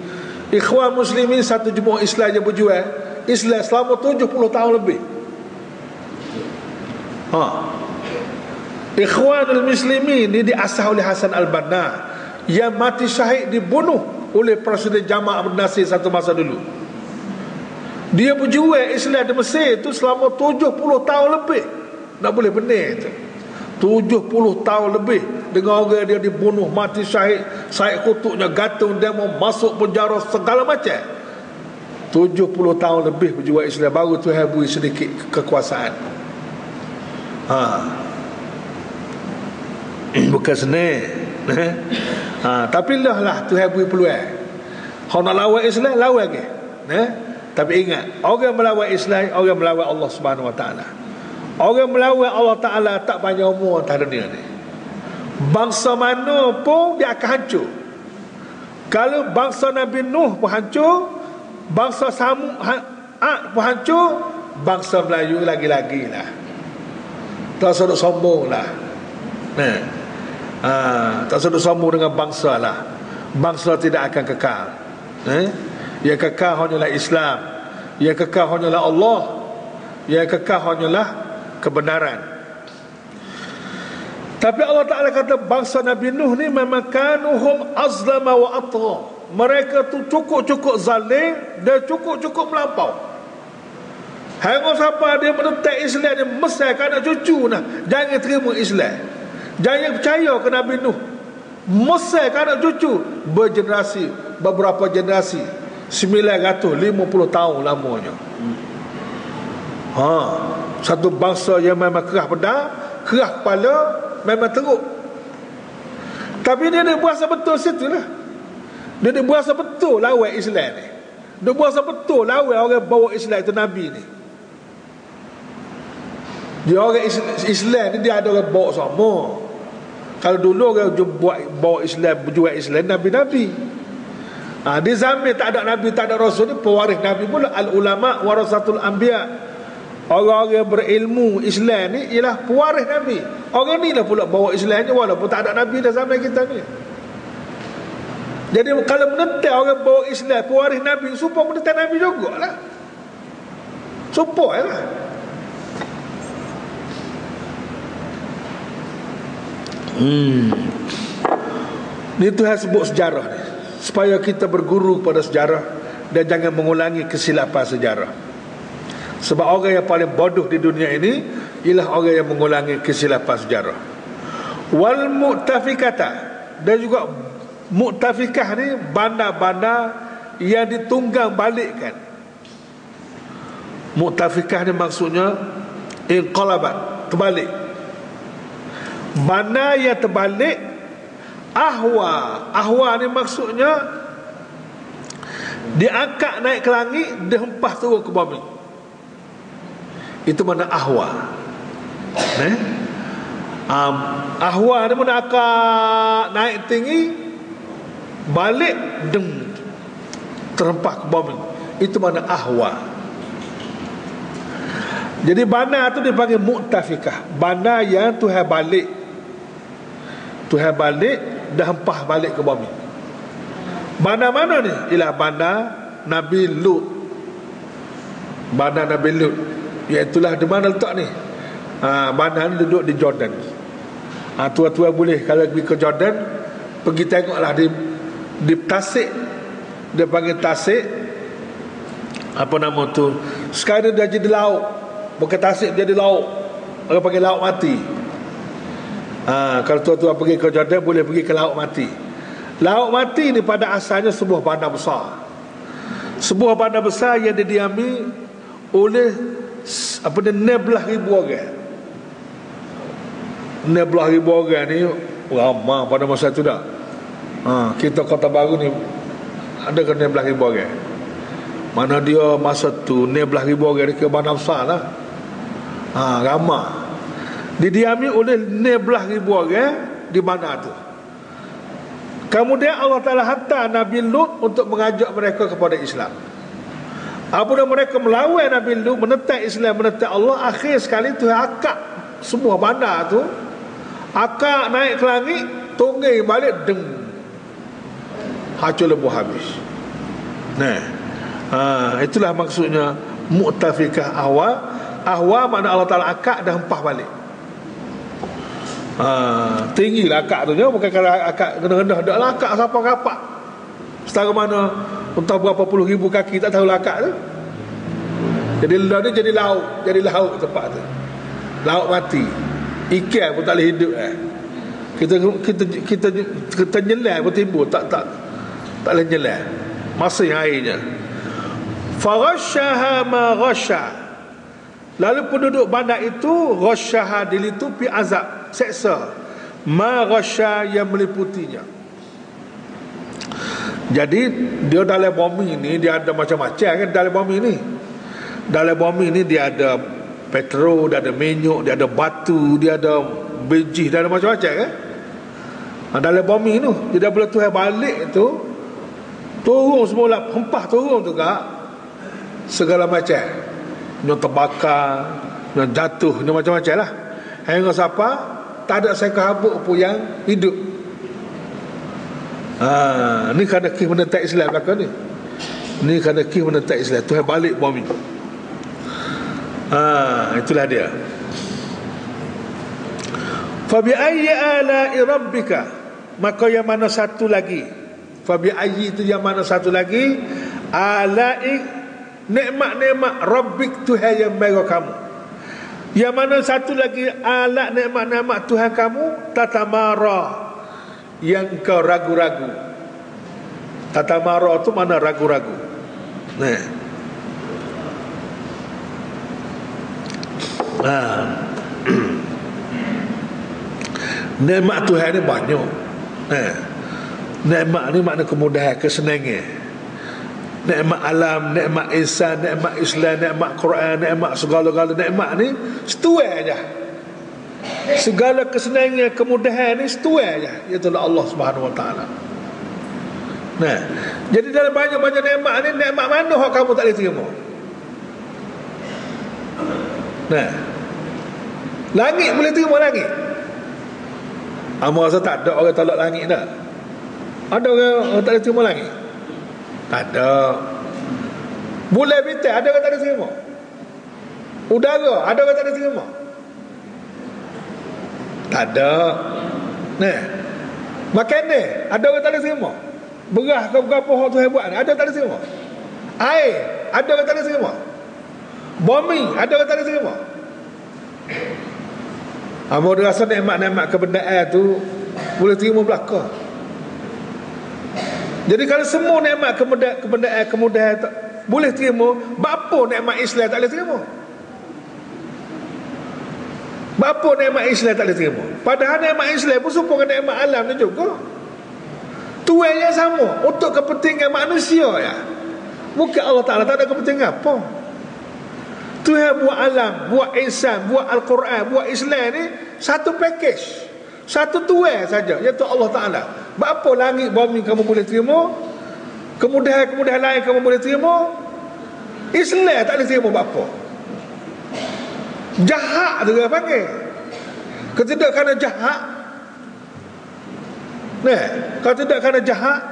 Ikhwan Muslimin satu jemaah Islam yang berjuang Islam selama 70 tahun lebih. Ikhwanul Muslimin ni diasas oleh Hasan Al-Banna yang mati syahid, dibunuh oleh Presiden Jamal Abdel Nasir satu masa dulu. Dia berjuang Islam di Mesir tu selama 70 tahun lebih. Tak boleh benar tu. 70 tahun lebih dengan orang dia dibunuh, mati syahid, Said Qutbnya gantung, dia mau masuk penjara segala macam. 70 tahun lebih berjuang Islam, baru Tuhan beri sedikit kekuasaan. Bukan senang. Tapi lah Tuhan beri peluang. Kalau nak lawan Islam, lawan ke. Tapi ingat, orang melawan Islam, orang melawan Allah Subhanahu Wa Taala. Orang melawan Allah Ta'ala tak panjang umur atas dunia ni. Bangsa mana pun dia akan hancur. Kalau bangsa Nabi Nuh pun hancur, bangsa Samud pun hancur, bangsa Melayu lagi-lagi lah. Tak sedut sombong lah. Tak sedut sombong dengan bangsa lah. Bangsa tidak akan kekal. Yang kekal hanyalah Islam. Yang kekal hanyalah Allah. Yang kekal hanyalah kebenaran. Tapi Allah Ta'ala kata bangsa Nabi Nuh ni memang kanuhum azlama wa atgha. Mereka tu cukup-cukup zalim dan cukup-cukup melampau. Hanya siapa dia menentang Islam, dia mesti anak cucu nah, jangan terima Islam, jangan percaya ke Nabi Nuh. Mesti anak cucu bergenerasi, beberapa generasi, 950 tahun lamanya. Satu bangsa yang memang kerah pedang, kerah kepala, memang teruk. Tapi dia berasa betul situ lah. Dia berasa betul lawan Islam ni. Dia berasa betul lawan orang bawa Islam itu Nabi ni. Dia orang Islam ni, dia ada orang bawa sama. Kalau dulu orang bawa Islam, berjuang Islam, Nabi-Nabi. Di zaman tak ada Nabi, tak ada Rasul ni, pewaris Nabi pula. Al-ulama warasatul anbiya. Orang-orang berilmu Islam ni ialah pewaris Nabi. Orang ni lah pula bawa Islam ni, walaupun tak ada Nabi dah zaman kita ni. Jadi kalau menentang orang bawa Islam, pewaris Nabi, supaya menentang Nabi jugalah. Supaya lah. Ni Tuhan sebut sejarah ni, supaya kita berguru pada sejarah dan jangan mengulangi kesilapan sejarah. Sebab orang yang paling bodoh di dunia ini ialah orang yang mengulangi kesilapan sejarah. Wal mu'tafikata, dan juga mu'tafikah ni bandar-bandar yang ditunggang balikkan. Mu'tafikah ni maksudnya inqalabat, terbalik. Bandar yang terbalik. Ahwa ni maksudnya diangkat naik ke langit, dihempas turun ke bumi. Itu mana ahwa. Ahwa ni mana akak naik tinggi, balik terhempas ke bumi. Itu mana ahwa. Jadi bandar tu dipanggil mu'tafikah, bandar yang Tuhan balik dah hempah balik ke bumi. Bandar mana ni? Ialah bandar Nabi Lut. Bandar Nabi Lut, iaitulah di mana letak ni? Bandar ni duduk di Jordan. Tua-tua boleh kalau pergi ke Jordan, pergi tengoklah di Tasik. Dia panggil Tasik, apa nama tu, sekarang dia jadi laut. Bukan Tasik jadi laut, orang panggil laut mati. Kalau tuan-tuan pergi ke Jordan, boleh pergi ke laut mati. Laut mati ni pada asalnya sebuah bandar besar. Sebuah bandar besar yang didiami oleh 16,000 orang. 16,000 orang ni ramai pada masa tu dah. Kita Kota Baru ni ada ke 16,000 orang. Mana dia masa tu 16,000 orang ni ke bandar besar lah. Ramai. Didiami oleh 16,000 orang di mana tu. Kemudian Allah Ta'ala hantar Nabi Lut untuk mengajak mereka kepada Islam. Apabila mereka melawan Nabi Lut, menentang Islam, menentang Allah, akhir sekali Tuhan akak semua bandar tu, akak naik ke langit, tunggai balik, hancur lebuh habis. Itulah maksudnya mu'tafikah ahwa. Ahwa makna Allah Ta'ala akak dah hempah balik. Tinggilah akak tu, bukan kalau akak rendah-rendah. Tak lah akak siapa kapak setara mana entah berapa puluh ribu kaki, tak tahu lah akak tu. Jadi lelah ni jadi laut tempat tu, laut mati. Ikan pun tak boleh hidup kita nyelam pun timbul tak boleh nyelam, masih airnya. Faghasyaha ma ghasya, lalu penduduk bandar itu ghasyaha, dilitupi azab, seksa, ma ghasya, yang meliputinya. Jadi dia dalam bumi ni dia ada macam-macam kan. Dalam bumi ni dia ada petrol, dia ada minyak, dia ada batu, dia ada biji, dia ada macam-macam kan. Dalam bumi tu dia boleh Tuhan balik tu, turun semula, hempah turun tu kak, segala macam yang terbakar, yang jatuh, yang macam-macam lah. Hingga siapa tak ada sekar habuk pun yang hidup. Ni kerana kisah menentang Islam belakang ni. Ni kerana kisah menentang Islam, Tuhan balik bumi. Itulah dia. Fabi ayyi ala'i rabbika, maka yang mana satu lagi, fabi ayyi itu yang mana satu lagi, ala'i, nikmat-nikmat rabbik, Tuhan yang bagi kamu. Yang mana satu lagi, ala, nikmat-nikmat Tuhan kamu, tatamara, yang kau ragu-ragu. Tatamara tu mana ragu-ragu. Nikmat Tuhan ni banyak. Nikmat ni makna kemudahan, kesenangan. Nikmat alam, nikmat ihsan, nikmat Islam, nikmat Quran, nikmat segala-gala nikmat ni setuai aja. Segala kesenangan, kemudahan ni setuai aja, iaitu Allah Subhanahu Wa Taala. Jadi dalam banyak-banyak nikmat ni, nikmat mana hak kamu tak boleh terima? Langit boleh terima langit? Amo rasa tak ada orang tolak langit tak? Ada orang tak boleh terima langit? Tak ada. Bulan bintang ada orang tak boleh terima? Udara ada orang tak boleh terima? Tak ada. Makanan ada orang tak boleh terima? Beras ke berapa hak Tuhan buat, ada orang tak boleh terima? Air ada orang tak boleh terima? Bumi ada orang tak boleh terima? Amo rasa nikmat-nikmat kebendaan tu boleh terima belaka. Jadi kalau semua nikmat kebendaan, kemudahan boleh terima, apa nikmat Islam tak boleh terima? Apa nikmat Islam tak boleh terima? Padahal nikmat Islam pun serupa dengan nikmat alam ni juga. Tuan yang sama untuk kepentingan manusia ya. Bukan Allah Ta'ala tak ada kepentingan apa. Tuhan buat alam, buat ihsan, buat Al-Quran, buat Islam ni satu package, satu tuan saja, iaitu Allah Ta'ala. Apa langit bumi kamu boleh terima, kemudahan-kemudahan lain kamu boleh terima, Islam tak boleh terima apa. Jahat tu dia panggil. Ketidak kerana jahat. Kalau tidak kerana jahat,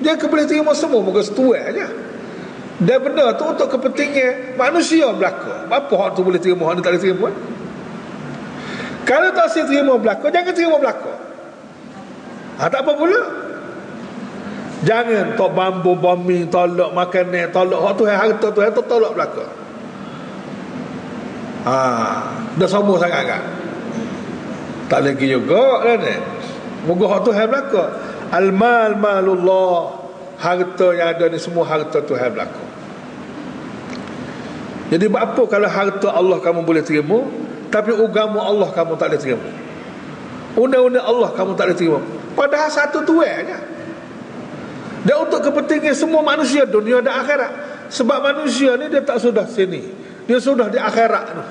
dia boleh terima semua, bukan setuai aja. Dan benda tu untuk kepentingan manusia belaka. Apa hak tu boleh terima, hak ni tak boleh terima? Kalau tak boleh terima belaka, jangan terima belaka. Tak apa pula. Jangan tok bambu bombing, tolak makanan, tolak hak tu harta tu, tolak belaka. Dah sombong sangat kan? Tak lagi juga kan? Moga hak tu belaka. Al-mal malullah, harta yang ada ni semua harta Tuhan belaka. Jadi apa kalau harta Allah kamu boleh terima, tapi agama Allah kamu tak boleh terima, undang-undang Allah kamu tak boleh terima, padahal satu Tuhan aja. Dan untuk kepentingan semua manusia dunia dan akhirat. Sebab manusia ni dia tak sudah sini, dia sudah di akhirat tu.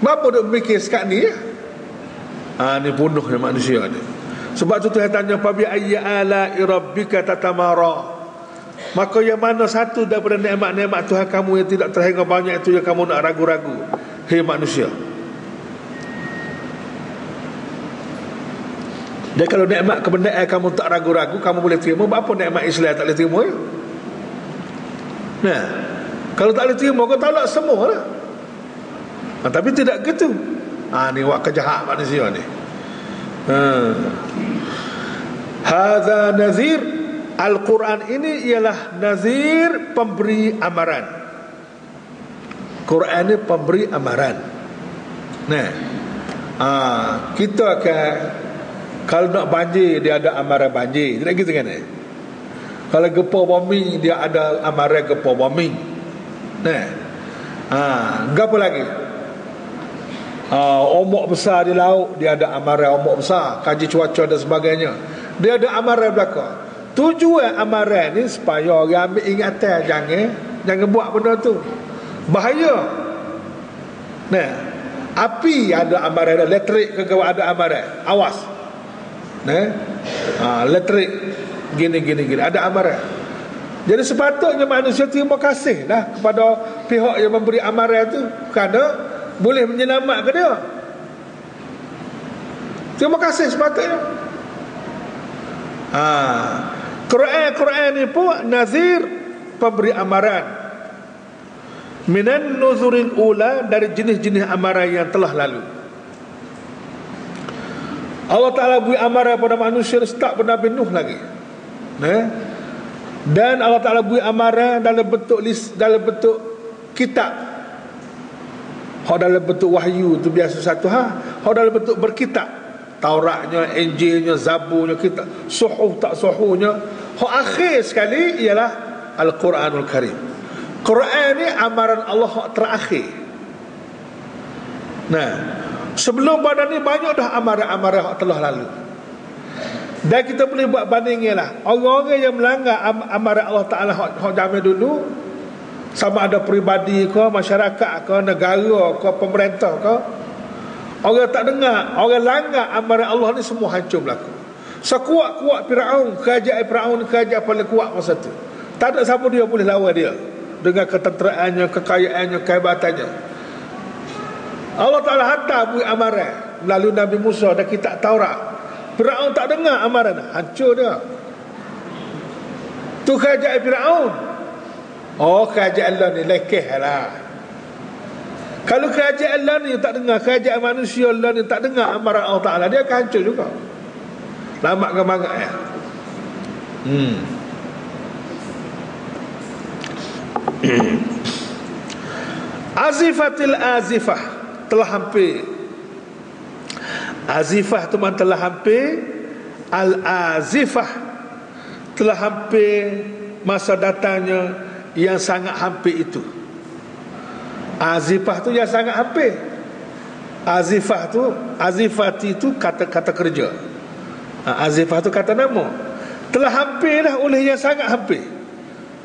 Apa dia berfikir sekat ni ya? Ni bunuhnya manusia ni. Sebab tu Tuhan tanya, fabi ayyi ala'i rabbika tatamara, maka yang mana satu daripada nikmat-nikmat Tuhan kamu yang tidak terhingga banyak itu yang kamu nak ragu-ragu, hei manusia. Dan kalau nikmat kebendaan kamu tak ragu-ragu, kamu boleh terima, apa nikmat Islam tak boleh terima ya? Kalau tak boleh terima, kau tolak semua lah. Tapi tidak gitu. Ni wak kejahat manusia ni. Hadza nazir. Al-Quran ini ialah nazir, pemberi amaran. Quran ini pemberi amaran. Nah, kita akan, kalau nak banjir dia ada amaran banjir, tidak gitu kan? Kalau gempa bumi dia ada amaran gempa bumi. Nah, apa lagi? Ombak besar di laut dia ada amaran ombak besar, kaji cuaca dan sebagainya. Dia ada amaran belaka. Tujuan amaran ni supaya orang ambil ingatan, jangan buat benda tu. Bahaya. Nah, api ada amaran, elektrik ke ada amaran. Awas. Nah, elektrik gini ada amaran. Jadi sepatutnya manusia terima kasih lah kepada pihak yang memberi amaran tu, kerana boleh menyelamatkan dia. Terima kasih sepatutnya. Quran ni pun nazir, pemberi amaran. Minan nuzuril ula, dari jenis-jenis amaran yang telah lalu. Allah Ta'ala beri amaran pada manusia start pada Nabi Nuh lagi. Dan Allah Ta'ala beri amaran dalam bentuk kitab. Hak dalam bentuk wahyu tu biasa satu hak dalam bentuk berkitab. Tauratnya, Injilnya, Zaburnya, kitab suhuf tak suhufnya. Hak akhir sekali ialah Al-Quranul Karim. Quran ni amaran Allah hak terakhir. Nah, sebelum pada ni banyak dah amaran-amaran hak telah lalu. Dan kita boleh buat bandingnya lah. Orang-orang yang melanggar amaran Allah Ta'ala hak zaman dulu, sama ada peribadi ke, masyarakat ke, negara ke, pemerintah ke, orang tak dengar, orang langgar amaran Allah ni, semua hancur berlaku. Sekuat-kuat Firaun, kerajaan Firaun, kerajaan paling kuat masa tu, tak ada siapa dia boleh lawan dia dengan ketenteraannya, kekayaannya, kehebatannya. Allah Ta'ala hantar beri amaran melalui Nabi Musa dan kitab Taurat. Firaun tak dengar amaran, hancur dia. Tu kerajaan Firaun. Kerajaan Allah ni lekeh lah. Kalau kerajaan Allah ni tak dengar, kerajaan manusia Allah ni tak dengar amaran Allah Ta'ala, dia akan hancur juga. Lama ke mangak ya. Azifatil azifah, telah hampir. Azifah tu man telah hampir. Al-azifah, telah hampir masa datangnya yang sangat hampir itu. Azifah tu yang sangat hampir. Azifati tu kata kerja. Azifah tu kata nama. Telah hampir dah oleh yang sangat hampir.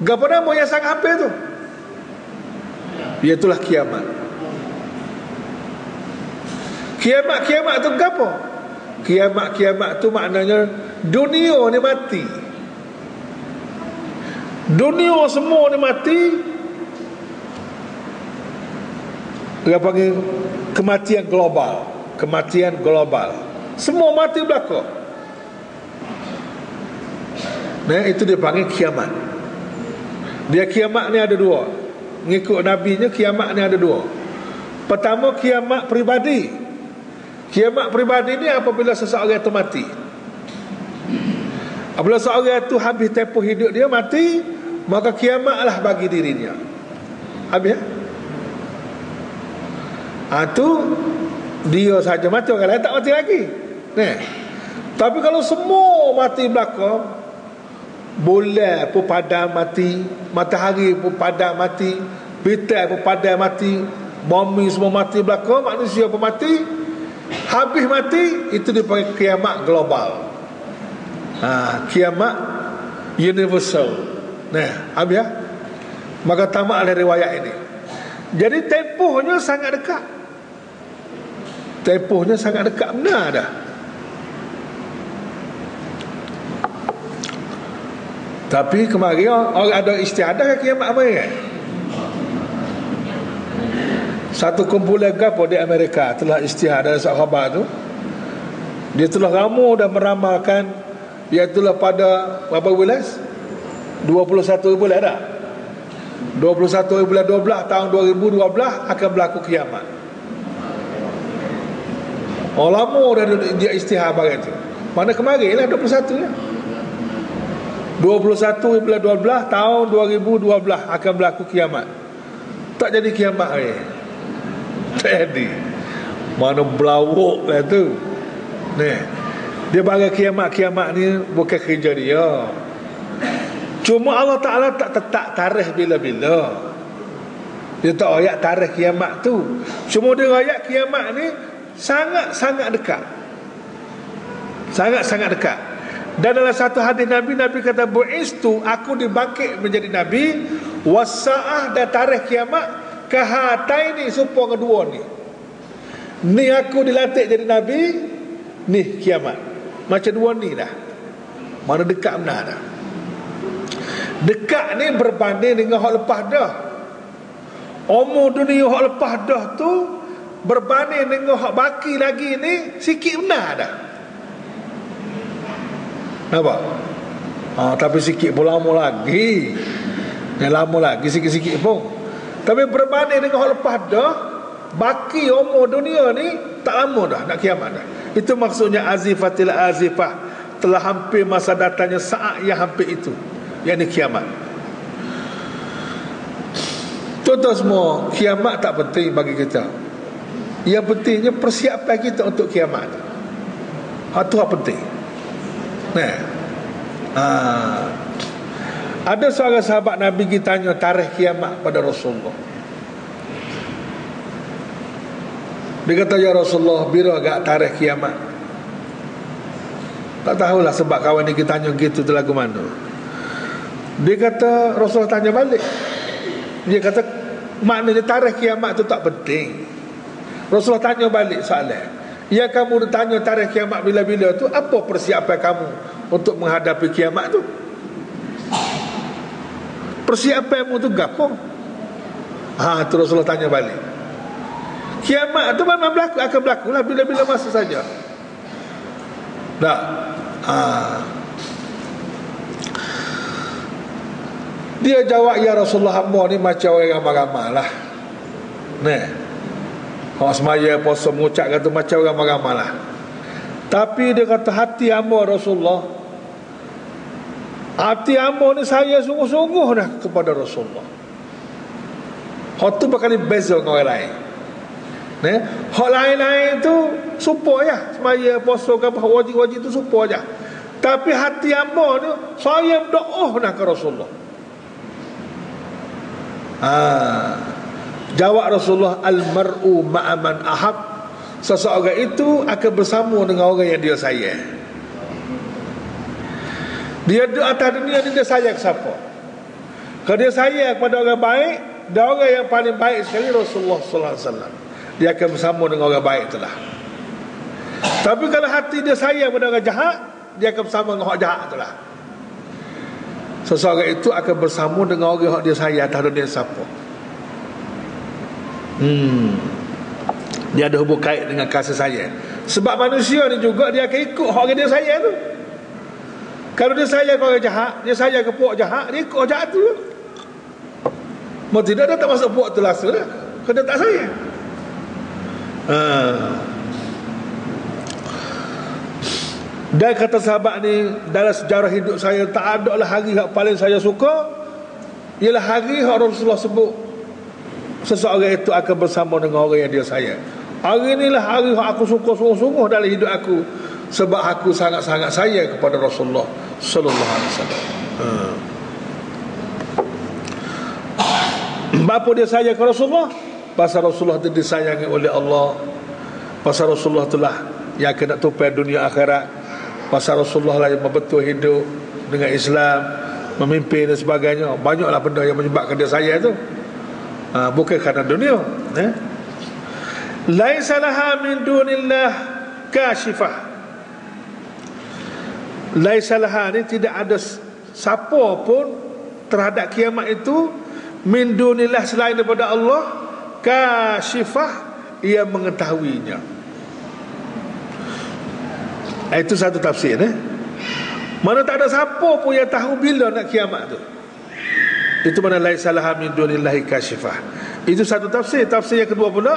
Apa nama yang sangat hampir tu? Iaitulah kiamat. Kiamat tu apa? Kiamat tu maknanya dunia ni mati. Dunia semua ni mati. Dia panggil kematian global. Kematian global. Semua mati belaka. Nah, itu dia panggil kiamat. Dia kiamat ni ada dua. Mengikut Nabi nya kiamat ni ada dua. Pertama, kiamat peribadi. Kiamat peribadi ni apabila seseorang itu mati. Apabila seseorang itu habis tempoh hidup dia, mati, maka kiamatlah bagi dirinya. Habis ya? Itu dia saja mati, orang lain tak mati lagi. Tapi kalau semua mati belaka, bulan pun padam mati, matahari pun padam mati, bintang pun padam mati, bumi semua mati belaka, manusia pun mati, habis mati, itu dipanggil kiamat global. Kiamat universal. Habis ya? Maka tamatlah riwayat ini. Jadi tempohnya sangat dekat. Tempohnya sangat dekat, benar dah. Tapi kemarin orang ada istiadah kiamat apa ya? Satu kumpulan gapo di Amerika telah istiadah dari sahabat tu. Dia telah ramu dan meramalkan, iaitulah pada berapa bulan? 21 bulan dah. 21 bulan 12 tahun 2012 akan berlaku kiamat. Lama dah dia istihar bagai tu. Mana kemarin lah 21 ya. 21 bulan 12 tahun 2012 akan berlaku kiamat. Tak jadi kiamat tak jadi. Mana belawuk lah tu. Ni, dia bagi kiamat-kiamat ni bukan kerja dia. Cuma Allah Ta'ala tak tetap tarikh bila-bila. Dia tak ayat tarikh kiamat tu. Cuma dia ayat kiamat ni sangat-sangat dekat. Sangat-sangat dekat. Dan dalam satu hadis Nabi kata, bu'istu, aku dibangkit menjadi Nabi, wasa'ah, dan tarikh kiamat kahataini, supaya kedua ni. Ni aku dilantik jadi Nabi, ni kiamat. Macam dua ni dah. Mana dekat benar dah. Dekat ni berbanding dengan hak lepas dah. Umur dunia hak lepas dah tu berbanding dengan hak baki lagi ni sikit benar dah. Nampak? Tapi sikit pun lama lagi. Yang lama lagi sikit-sikit pun. Tapi berbanding dengan hak lepas dah, baki umur dunia ni tak lama dah, nak kiamat dah. Itu maksudnya azifatil azifah, telah hampir masa datangnya saat yang hampir itu, yakni kiamat. Tuan-tuan semua, kiamat tak penting bagi kita. Yang pentingnya persiapan kita untuk kiamat. Itu yang penting. Ada seorang sahabat Nabi kita tanya tarikh kiamat pada Rasulullah. Dia kata, ya Rasulullah, bila agak tarikh kiamat? Tak tahulah sebab kawan ni kita tanya gitu tu lagu mana. Dia kata, Rasulullah tanya balik. Dia kata, maknanya tarikh kiamat tu tak penting. Rasulullah tanya balik soalan. Ya, kamu ditanya tarikh kiamat bila-bila tu, apa persiapan kamu untuk menghadapi kiamat tu? Persiapanmu tu gapo? Tu Rasulullah tanya balik. Kiamat tu memang berlaku, akan berlaku lah bila-bila masa saja. Dia jawab, ya Rasulullah, hamba ni macam orang ramai-ramai lah. Orang semaya puasa mengucap kata macam orang ramai-ramai lah. Tapi dia kata, hati hamba Rasulullah, hati hamba ni saya sungguh-sungguh dah kepada Rasulullah. Hak tu bakal beza dengan orang lain. Hak lain-lain tu supo je, semaya puasa ke apa wajib-wajib tu supo je. Tapi hati hamba ni saya berdoa nak ke Rasulullah. Jawab Rasulullah, al-mar'u ma'aman ahab, seseorang itu akan bersama dengan orang yang dia sayang. Dia duduk atas dunia ni, dia sayang siapa? Kalau dia sayang kepada orang baik, dan orang yang paling baik sekali Rasulullah sallallahu alaihi wasallam, dia akan bersama dengan orang baik itulah. Tapi kalau hati dia sayang kepada orang jahat, dia akan bersama dengan orang jahat itulah. Seseorang itu akan bersama dengan orang yang dia sayang atas dunia siapa? Dia ada hubung kait dengan kasih sayang. Sebab manusia ni juga dia akan ikut orang dia sayang tu. Kalau dia sayang ke orang jahat, dia sayang ke puak jahat, dia ikut orang jahat tu. Mau tidak, dia tak masuk puak tu rasa lah, kalau dia tak sayang. Dan kata sahabat ni, dalam sejarah hidup saya tak ada lah hari yang paling saya suka, ialah hari yang Rasulullah sebut seseorang itu akan bersama dengan orang yang dia sayang. Hari inilah hari yang aku suka sungguh-sungguh dalam hidup aku, sebab aku sangat-sangat sayang kepada Rasulullah sallallahu alaihi wasallam. Bapa dia sayang ke Rasulullah? Pasal Rasulullah itu disayangi oleh Allah. Pasal Rasulullah itulah yang akan nak tupai dunia akhirat. Pasal Rasulullah lah yang membetul hidup dengan Islam, memimpin dan sebagainya. Banyaklah benda yang menyebabkan dia sayang tu. Bukan kerana dunia. Laisa laha min dunillah kashifah. Laisa laha ni tidak ada siapa pun terhadap kiamat itu min dunillah selain daripada Allah, kashifah, ia mengetahuinya. Itu satu tafsir. Mana tak ada siapa pun yang tahu bila nak kiamat tu. Itu mana laisa laha min dunillahi kashifah. Itu satu tafsir. Tafsir yang kedua pula,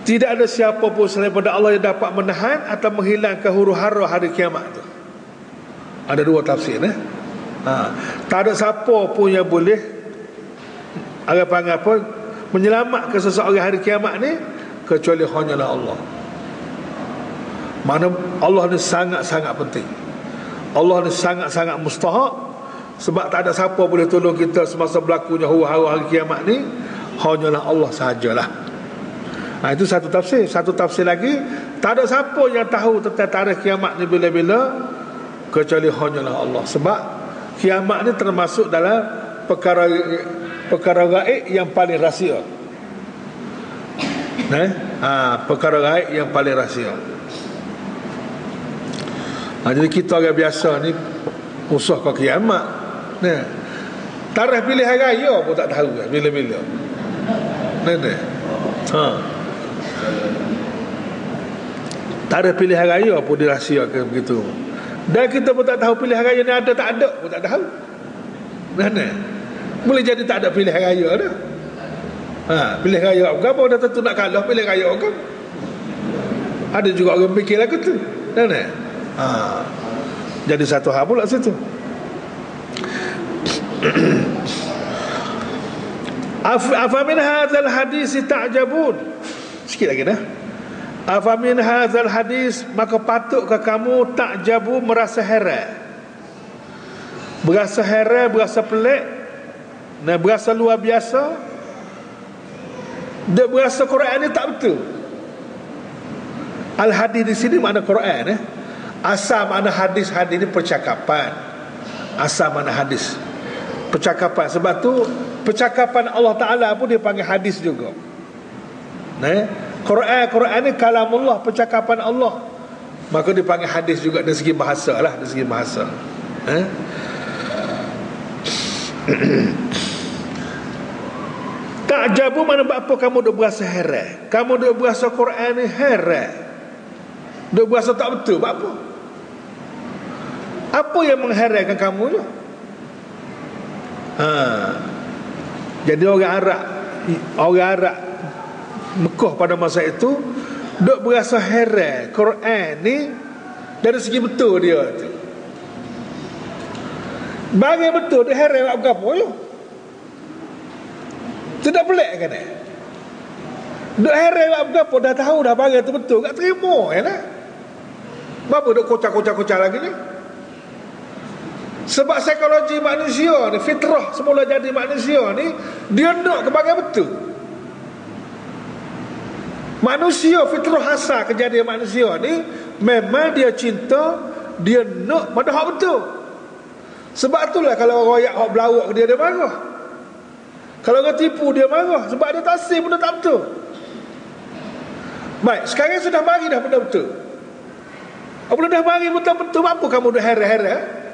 tidak ada siapa pun selain daripada Allah yang dapat menahan atau menghilangkan huru-hara hari kiamat tu. Ada dua tafsir. Tak ada siapa pun yang boleh apa menyelamatkan seseorang hari kiamat ni kecuali hanyalah Allah. Mana Allah ni sangat-sangat penting. Allah ni sangat-sangat mustahak. Sebab tak ada siapa boleh tolong kita semasa berlakunya huru-hara hari kiamat ni, hanyalah Allah sahajalah. Itu satu tafsir. Satu tafsir lagi, tak ada siapa yang tahu tentang tarikh kiamat ni bila-bila kecuali hanyalah Allah. Sebab kiamat ni termasuk dalam perkara gaib yang paling rahsia. Perkara gaib yang paling rahsia. Jadi kita orang biasa ni usah ke kiamat. Tarikh pilihan raya pun tak tahu bila-bila. Tarikh pilihan raya pun dirahsiakan begitu. Dan kita pun tak tahu pilihan raya ni ada tak ada pun tak tahu. Boleh jadi tak ada pilihan raya dah. Pilihan raya apa dah tentu nak kalah pilihan raya apa. Ada juga orang fikir lagu tu. Jadi satu hal pula situ. Afamin hadzal hadis ta'jabun. Sikit lagi dah. Afamin hadzal hadis, maka patutkah kamu ta'jabu, merasa heran? Berasa heran, berasa pelik, dan berasa luar biasa. Dia berasa Quran ni tak betul. Al-hadis di sini makna Quran. Asal makna hadis-hadis ni percakapan. Asal makna hadis percakapan. Sebab tu percakapan Allah Ta'ala pun dia panggil hadis juga. Quran ni kalamullah, percakapan Allah, maka dipanggil hadis juga dari segi bahasa lah, dari segi bahasa. Ta'jabu mana apa kamu duk berasa heran. Kamu duk berasa Quran ni heran, duk berasa tak betul. Apa? Apa yang mengherankan kamu tu? Jadi orang Arab Mekah pada masa itu duk berasa heran Quran ni dari segi betul dia tu. Bagi betul dia heran apa tu? Tidak pelik kan? Duk heran apa dah tahu dah bagi tu betul, tak terima lah. Apa duk kocak-kocak lagi ni? Sebab psikologi manusia ni, fitrah semula jadi manusia ni, dia nak kebagai betul. Manusia fitrah asal kejadian manusia ni memang dia cinta, dia nak pada hak betul. Sebab itulah kalau orang royak hak belawak dia marah. Kalau orang tipu dia marah sebab dia tak sih benda tak betul. Baik, sekarang sudah mari dah benda betul. Apabila dah mari betul-betul, apa kamu dah heran-heran?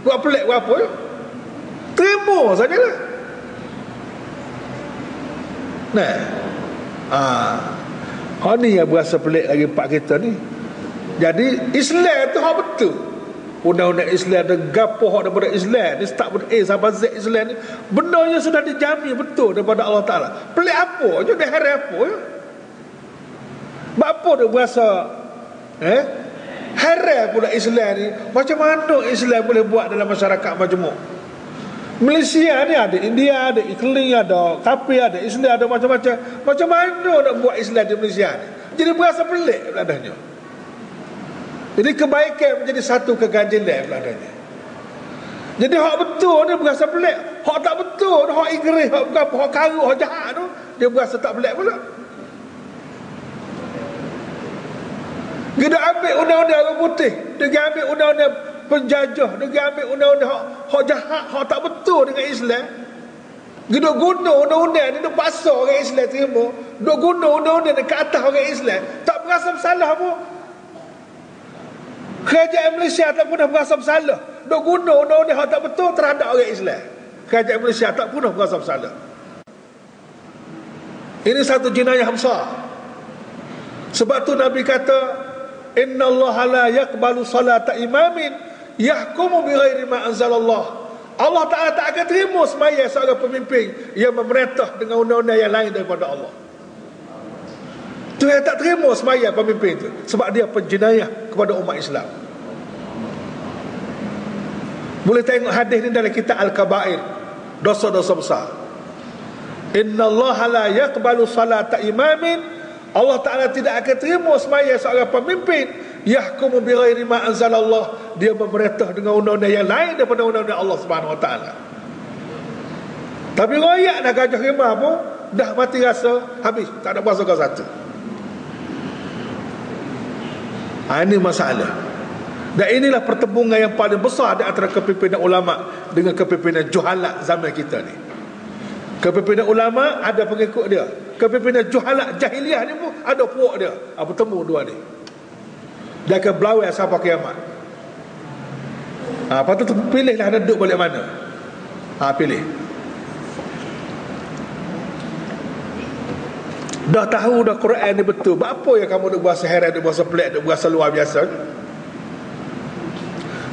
Buat pelik buat apa? Terima sajalah. Ni yang berasa pelik lagi pak kita ni. Jadi Islam tu hak betul. Undang-undang Islam dan gapo hak daripada Islam ni, start pada A sampai Z Islam ni, bendanya sudah dijamin betul daripada Allah Ta'ala. Pelik apa je, dia heran apa je. Apa dia berasa heran pula Islam ni. Macam mana Islam boleh buat dalam masyarakat majmuk? Malaysia ni ada India, ada Iklim, ada Kapir, ada Islam, ada macam-macam. Macam mana nak buat Islam di Malaysia ni? Jadi berasa pelik adanya. Jadi kebaikan menjadi satu keganjilan adanya. Jadi hak betul ni berasa pelik. Hak tak betul, hak igris, hak berapa, hak karuk, hak jahat tu, dia berasa tak pelik pula. Dia ambil undang-undang orang putih, dia ambil undang-undang penjajah, dia ambil undang-undang hak jahat, hak tak betul dengan Islam. Dia guna undang-undang ni, dia paksa orang Islam terima. Dia guna undang-undang ni ke atas orang Islam. Tak berasa bersalah pun. Kerajaan Malaysia tak pernah berasa bersalah. Dia guna undang-undang hak tak betul terhadap orang Islam. Kerajaan Malaysia tak pernah berasa bersalah. Ini satu jenayah besar. Sebab tu Nabi kata, Inna Allah la yakbalu salata imamin yahkumu bi ghairi ma anzalallah. Allah Ta'ala tak akan terima semaya seorang pemimpin yang memerintah dengan undang-undang yang lain daripada Allah. Tuhan tak terima semaya pemimpin itu, sebab dia penjenayah kepada umat Islam. Boleh tengok hadis ni dalam kitab Al-Kabair, dosa-dosa besar. Inna Allah la yakbalu salata imamin, Allah Ta'ala tidak akan terima semaya seorang pemimpin yahkumu bighairi ma anzalallah, dia memerintah dengan undang-undang yang lain daripada undang-undang Allah Subhanahu Wa Ta'ala. Tapi royak dah Gajah Rimah pun dah mati rasa, habis, tak ada puasa kau satu. Ini masalah. Dan inilah pertembungan yang paling besar di antara kepimpinan ulama dengan kepimpinan juhalat zaman kita ni. Kepimpinan ulama ada pengikut dia, kepimpinan juhalat jahiliah ni pun ada puak dia. Bertemu dua ni, dia akan berlawan sampai kiamat. Lepas tu pilihlah anda duduk balik mana. Pilih. Dah tahu dah Quran ni betul, apa yang kamu duk berasa heran, duk berasa pelik, duk berasa luar biasa?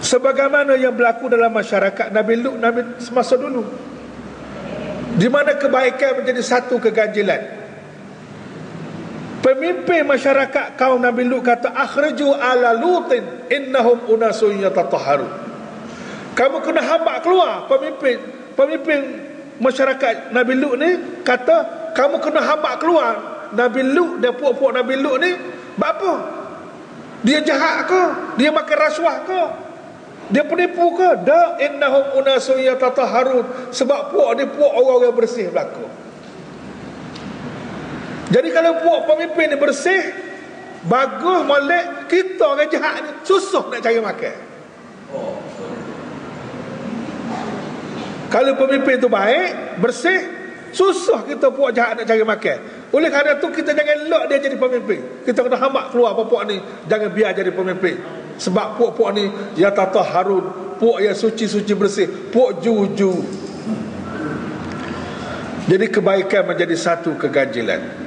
Sebagaimana yang berlaku dalam masyarakat Nabi Lut, Nabi semasa dulu, di mana kebaikan menjadi satu keganjilan. Pemimpin masyarakat kaum Nabi Lut kata, akhriju ala lutin innahum unasun yatatahharun. Kamu kena hamba keluar. Pemimpin masyarakat Nabi Lut ni kata, kamu kena hamba keluar Nabi Lut dan puak-puak Nabi Lut ni. Apa? Dia jahat ke? Dia makan rasuah ke? Dia penipu ke? Da innahum unasun yatatahharun. Sebab puak ni puak orang yang bersih berlaku. Jadi kalau puak pemimpin ni bersih, bagus, molek, kita orang jahat ni susah nak cari makan. Kalau pemimpin tu baik, bersih, susah kita puak jahat nak cari makan. Oleh kerana tu kita jangan elok dia jadi pemimpin. Kita kena hambak keluar puak ni, jangan biar jadi pemimpin. Sebab puak-puak ni ya tatahharun, puak yang suci-suci bersih, puak juju. Jadi kebaikan menjadi satu keganjilan.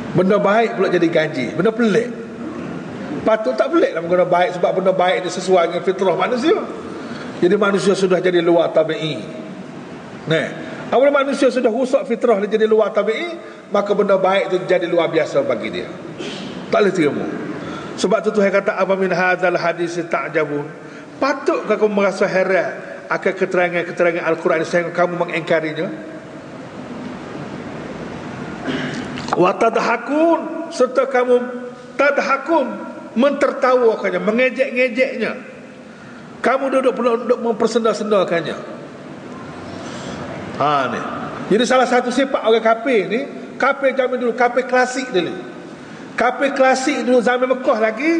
Benda baik pula jadi ganjil. Benda pelik. Patut tak pelik lah benda baik, sebab benda baik ni sesuai dengan fitrah manusia. Jadi manusia sudah jadi luar tabi'i. Apabila manusia sudah rusak fitrah dia jadi luar tabi'i, maka benda baik itu jadi luar biasa bagi dia. Tak boleh terima. Sebab tu Tuhan kata, apa min hadzal hadis ta'jabun. Patutkah kamu merasa heran akan keterangan-keterangan Al-Quran sehingga kamu mengingkarinya? Wa tadhakun, serta kamu tadhakun, mentertawakannya, mengejek-ngejeknya. Kamu duduk mempersenda-sendakannya. Ni. Jadi salah satu sifat orang kafir ni, kafir zaman dulu, kafir klasik dulu. Kafir klasik dulu zaman Mekah lagi,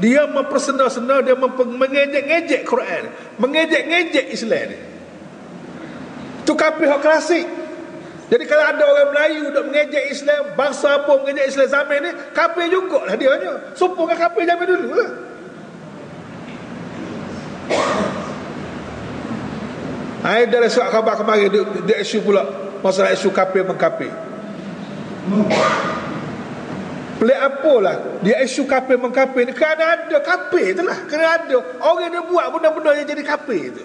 dia mempersenda-senda, dia mengejek-ngejek Quran, mengejek-ngejek Islam ni. Tu kafir klasik. Jadi kalau ada orang Melayu duk mengejek Islam, bangsa apa mengejek Islam zaman ni, kafir jugalah dia nya. Serupa dengan kafir zaman dulu lah. Dari surat khabar kemarin dia isu pula masalah isu kafir mengkafir. Pelik apalah dia isu kafir mengkafir ni, kerana ada kafir itulah, kerana ada orang dia buat benda-benda yang jadi kafir tu.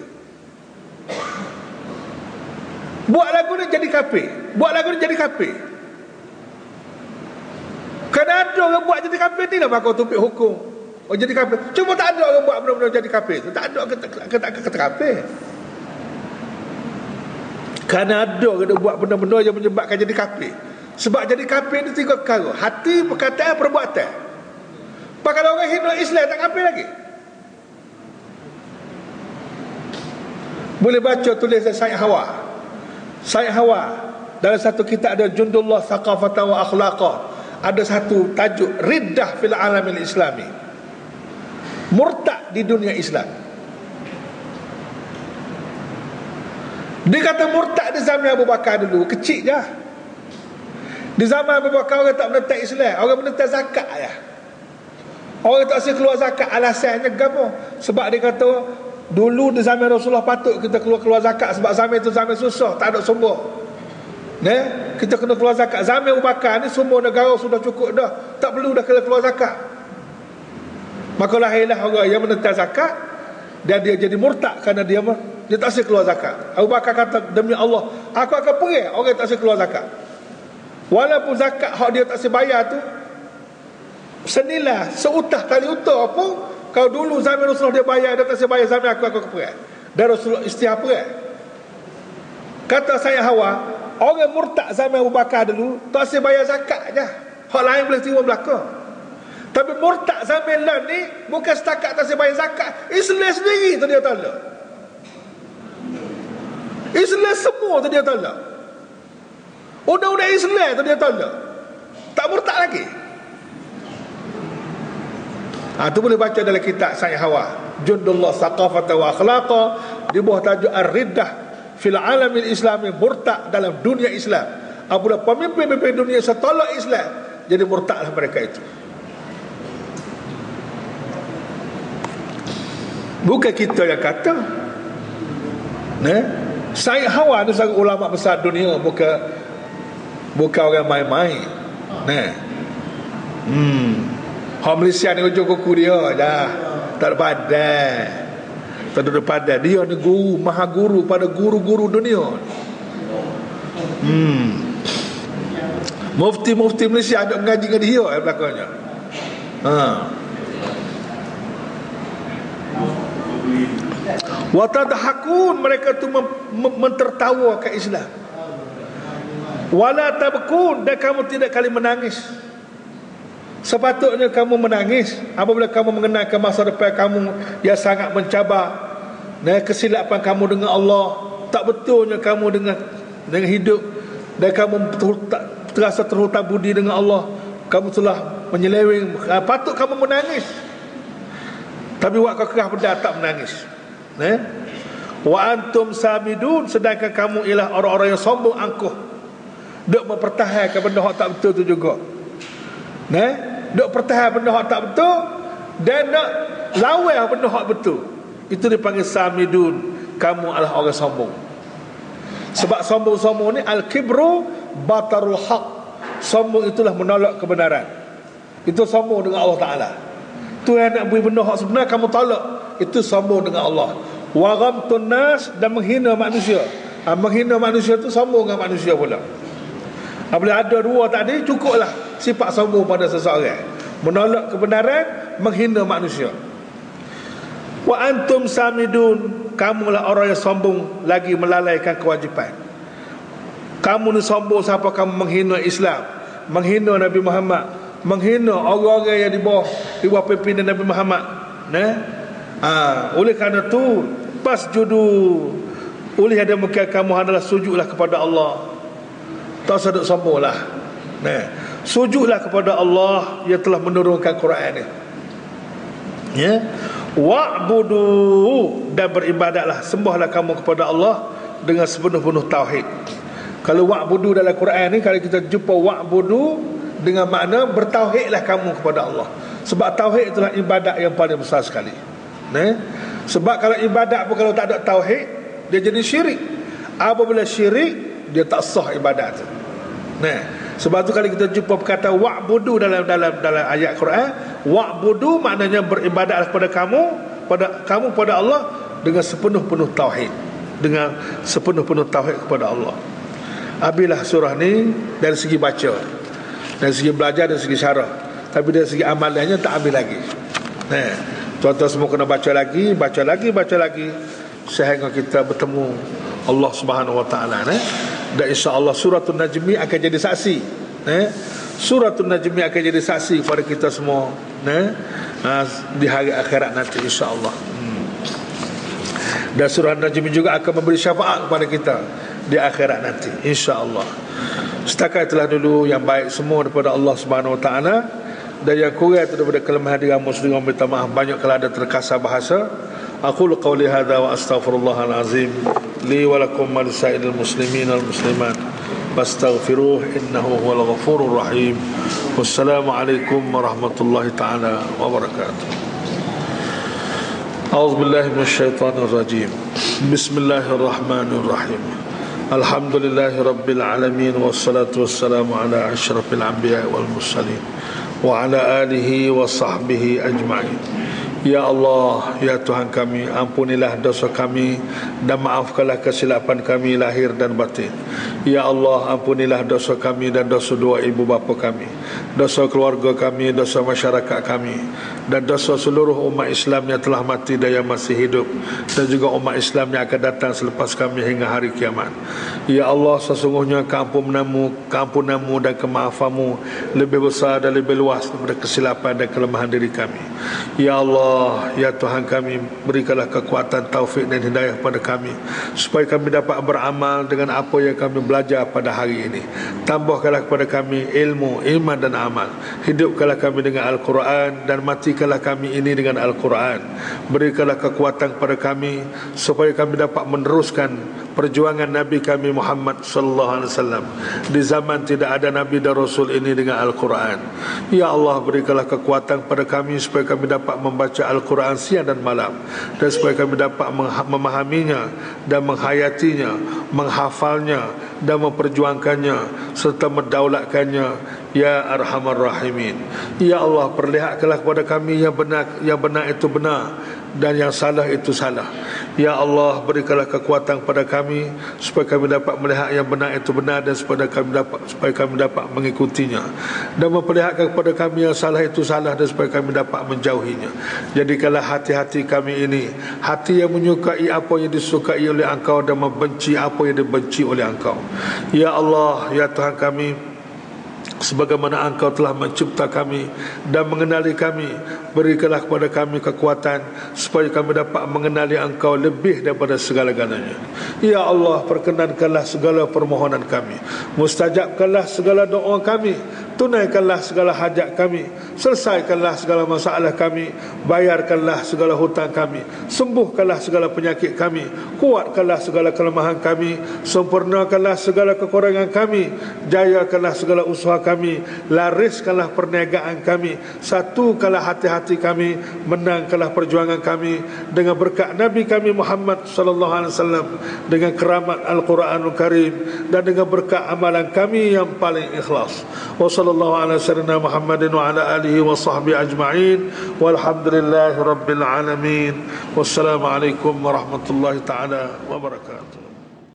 Buat lagu ni jadi kafir, buat lagu ni jadi kafir. Kerana ada orang buat jadi kafir ni lah maka tupik hukum. Jadi kafir. Cuma tak ada orang buat benda-benda jadi kafir tu. Tak ada kata kafir. Kerana ada orang buat benda-benda yang menyebabkan jadi kafir. Sebab jadi kafir ni tiga perkara: hati, perkataan, perbuatan. Kalau orang hina Islam tak kafir lagi. Boleh baca tulisan Said Hawa. Said Hawa dalam satu kitab ada Jundullah Thaqafatan wa Akhlaqa, ada satu tajuk Riddah fil Alamil Islami, murtad di dunia Islam. Dia kata murtad di zaman Abu Bakar dulu kecil je. Di zaman Abu Bakar orang tak menentang Islam, orang menentang zakat ya. Orang tak boleh keluar zakat, alasannya gapo? Sebab dia kata dulu di zaman Rasulullah patut kita keluar zakat, sebab zaman itu zaman susah, tak ada sumber. Kita kena keluar zakat. Zaman Abu Bakar ni semua negara sudah cukup dah, tak perlu dah keluar zakat. Maka lahirlah orang yang menentang zakat dan dia jadi murtad kerana dia tak boleh keluar zakat. Abu Bakar kata, demi Allah aku akan perang orang tak boleh keluar zakat. Walaupun zakat hak dia tak boleh bayar tu senilai seutah tali utah pun, kalau dulu zaman Rasulullah dia bayar, dia tak boleh bayar, zaman aku akan perang. Dan Rasulullah istihar perang. Kata saya Hawa, orang murtad zaman Abu Bakar dulu tak sempat bayar zakat je. Hak lain boleh terima belaka. Tapi murtad zaman lah ni bukan setakat tak sempat bayar zakat, Islam sendiri tu dia tolak. Islam semua tu dia tolak. Undang-undang Islam tu dia tolak. Tak murtad lagi. Tu boleh baca dalam kitab Sayyid Hawa, Jundullah Saqafata wa Akhlaqa, di bawah tajuk Ar-Riddah fil Alamil Islami, murtad dalam dunia Islam. Apabila pemimpin-pemimpin dunia setolak Islam, jadi murtadlah mereka itu. Bukan kita yang kata. Sayyid Hawa ni seorang ulama besar dunia, bukan orang main-main. Orang Malaysia ni ujung kuku dia dah. Tak ada padan. Tak ada padan. Dia ni guru, maha guru pada guru-guru dunia. Mufti-mufti Malaysia ada mengaji dengan dia belakangnya. Wa tadhakun, mereka tu mentertawa ke Islam. Wala tabkun, dan kamu tidak kali menangis. Sepatutnya kamu menangis apabila kamu mengenalkan masa depan kamu yang sangat mencabar, kesilapan kamu dengan Allah, tak betulnya kamu dengan hidup, dan kamu terasa terhutang budi dengan Allah, kamu telah menyeleweng. Patut kamu menangis. Tapi waktu kerah pedar tak menangis. Wa antum samidun, sedangkan kamu ialah orang-orang yang sombong angkuh, duk mempertahankan benda hak tak betul tu juga. Duk pertahan benda hak tak betul dan nak lawan benda hak betul. Itu dipanggil samidun. Kamu adalah orang sombong. Sebab sombong-sombong ni al-kibru batarul haq. Sombong itulah menolak kebenaran. Itu sombong dengan Allah Ta'ala. Tuhan nak beri benda hak sebenar, kamu tolak. Itu sombong dengan Allah. Wa ghamtun nas, dan menghina manusia. Menghina manusia tu sombong dengan manusia pula. Apabila ada dua tadi, cukuplah sifat sombong pada seseorang. Menolak kebenaran, menghina manusia. Wa antum samidun, kamulah orang yang sombong lagi melalaikan kewajipan. Kamu ni sombong siapa kamu menghina Islam, menghina Nabi Muhammad, menghina orang-orang yang di bawah pimpinan Nabi Muhammad. Oleh kerana tu pasjudu, oleh ada mungkin kamu adalah sujudlah kepada Allah. Tak sedut sombonglah. Sujudlah kepada Allah yang telah menurunkan Quran ni. Wa'budu, dan beribadatlah, sembahlah kamu kepada Allah dengan sepenuh-penuh tauhid. Kalau wa'budu dalam Quran ni, kalau kita jumpa wa'budu dengan makna bertauhidlah kamu kepada Allah. Sebab tauhid itulah ibadat yang paling besar sekali. Sebab kalau ibadat pun kalau tak ada tauhid, dia jadi syirik. Apabila syirik, dia tak sah ibadat tu. Sebab tu kalau kita jumpa perkataan wa'budu dalam ayat Quran, wa'budu maknanya beribadat kepada kamu pada Allah dengan sepenuh-penuh tauhid, dengan sepenuh-penuh tauhid kepada Allah. Ambillah surah ni dari segi baca, dari segi belajar, dari segi syarah. Tapi dari segi amalannya tak ambil lagi. Tuan-tuan semua kena baca lagi sehingga kita bertemu Allah Subhanahu Wa Taala. Dan insya-Allah suratul Najmi akan jadi saksi. Suratul Najmi akan jadi saksi kepada kita semua di hari akhirat nanti insya-Allah. Dan surah Najmi juga akan memberi syafaat kepada kita di akhirat nanti insya-Allah. Setakat itulah dulu yang baik semua daripada Allah Subhanahu Wa Taala, dan yang kurang itu daripada kelemahan diri muslim, minta maaf banyak kalau ada terkasar bahasa. Aqulu qawli hadza wa astaghfirullahal azim li wa lakum wa lisairil muslimin wal muslimat fastaghfiruh innahu huwal ghafurur rahim. Wassalamu alaikum warahmatullahi taala wabarakatuh. A'udzu billahi minasyaitonir rajim. Bismillahirrahmanirrahim. Alhamdulillahi rabbil alamin, wassalatu wassalamu ala asyrafil anbiya'i wal mursalin wa ala alihi wa sahbihi ajma'in. Ya Allah, ya Tuhan kami, ampunilah dosa kami dan maafkanlah kesilapan kami lahir dan batin. Ya Allah, ampunilah dosa kami dan dosa dua ibu bapa kami. dosa keluarga kami, dosa masyarakat kami, dan dosa seluruh umat Islam yang telah mati dan yang masih hidup, dan juga umat Islam yang akan datang selepas kami hingga hari kiamat. Ya Allah, sesungguhnya keampunanmu dan kemaafanmu lebih besar dan lebih luas daripada kesilapan dan kelemahan diri kami. Ya Allah, ya Tuhan kami, berikanlah kekuatan, taufik dan hidayah kepada kami, supaya kami dapat beramal dengan apa yang kami belajar pada hari ini. Tambahkanlah kepada kami ilmu, iman dan amal. Hidupkanlah kami dengan Al-Quran dan matikanlah kami ini dengan Al-Quran. Berikanlah kekuatan kepada kami supaya kami dapat meneruskan perjuangan Nabi kami Muhammad sallallahu alaihi wasallam di zaman tidak ada Nabi dan Rasul ini dengan Al-Quran. Ya Allah, berikanlah kekuatan kepada kami supaya kami dapat membaca Al-Quran siang dan malam, dan supaya kami dapat memahaminya dan menghayatinya, menghafalnya dan memperjuangkannya serta mendaulatkannya, ya Arhamar Rahimin. Ya Allah, perlihatkanlah kepada kami yang benar itu benar dan yang salah itu salah. Ya Allah, berikanlah kekuatan kepada kami supaya kami dapat melihat yang benar itu benar, dan supaya kami dapat mengikutinya, dan memperlihatkan kepada kami yang salah itu salah, dan supaya kami dapat menjauhinya. Jadikanlah hati-hati kami ini hati yang menyukai apa yang disukai oleh Engkau dan membenci apa yang dibenci oleh Engkau. Ya Allah, ya Tuhan kami, sebagaimana Engkau telah mencipta kami dan mengenali kami, berikanlah kepada kami kekuatan supaya kami dapat mengenali Engkau lebih daripada segala-galanya. Ya Allah, perkenankanlah segala permohonan kami, mustajabkanlah segala doa kami, tunaikanlah segala hajat kami, selesaikanlah segala masalah kami, bayarkanlah segala hutang kami, sembuhkanlah segala penyakit kami, kuatkanlah segala kelemahan kami, sempurnakanlah segala kekurangan kami, jayakanlah segala usaha kami, lariskanlah perniagaan kami, satukanlah hati-hati kami, menangkanlah perjuangan kami dengan berkat Nabi kami Muhammad sallallahu alaihi wasallam, dengan keramat Al-Quranul Karim, dan dengan berkat amalan kami yang paling ikhlas. Wa sallallahu ala sayyidina Muhammadin wa ala alihi wa sahbihi ajma'in, walhamdulillahi rabbil alamin. Wassalamualaikum warahmatullahi taala wabarakatuh.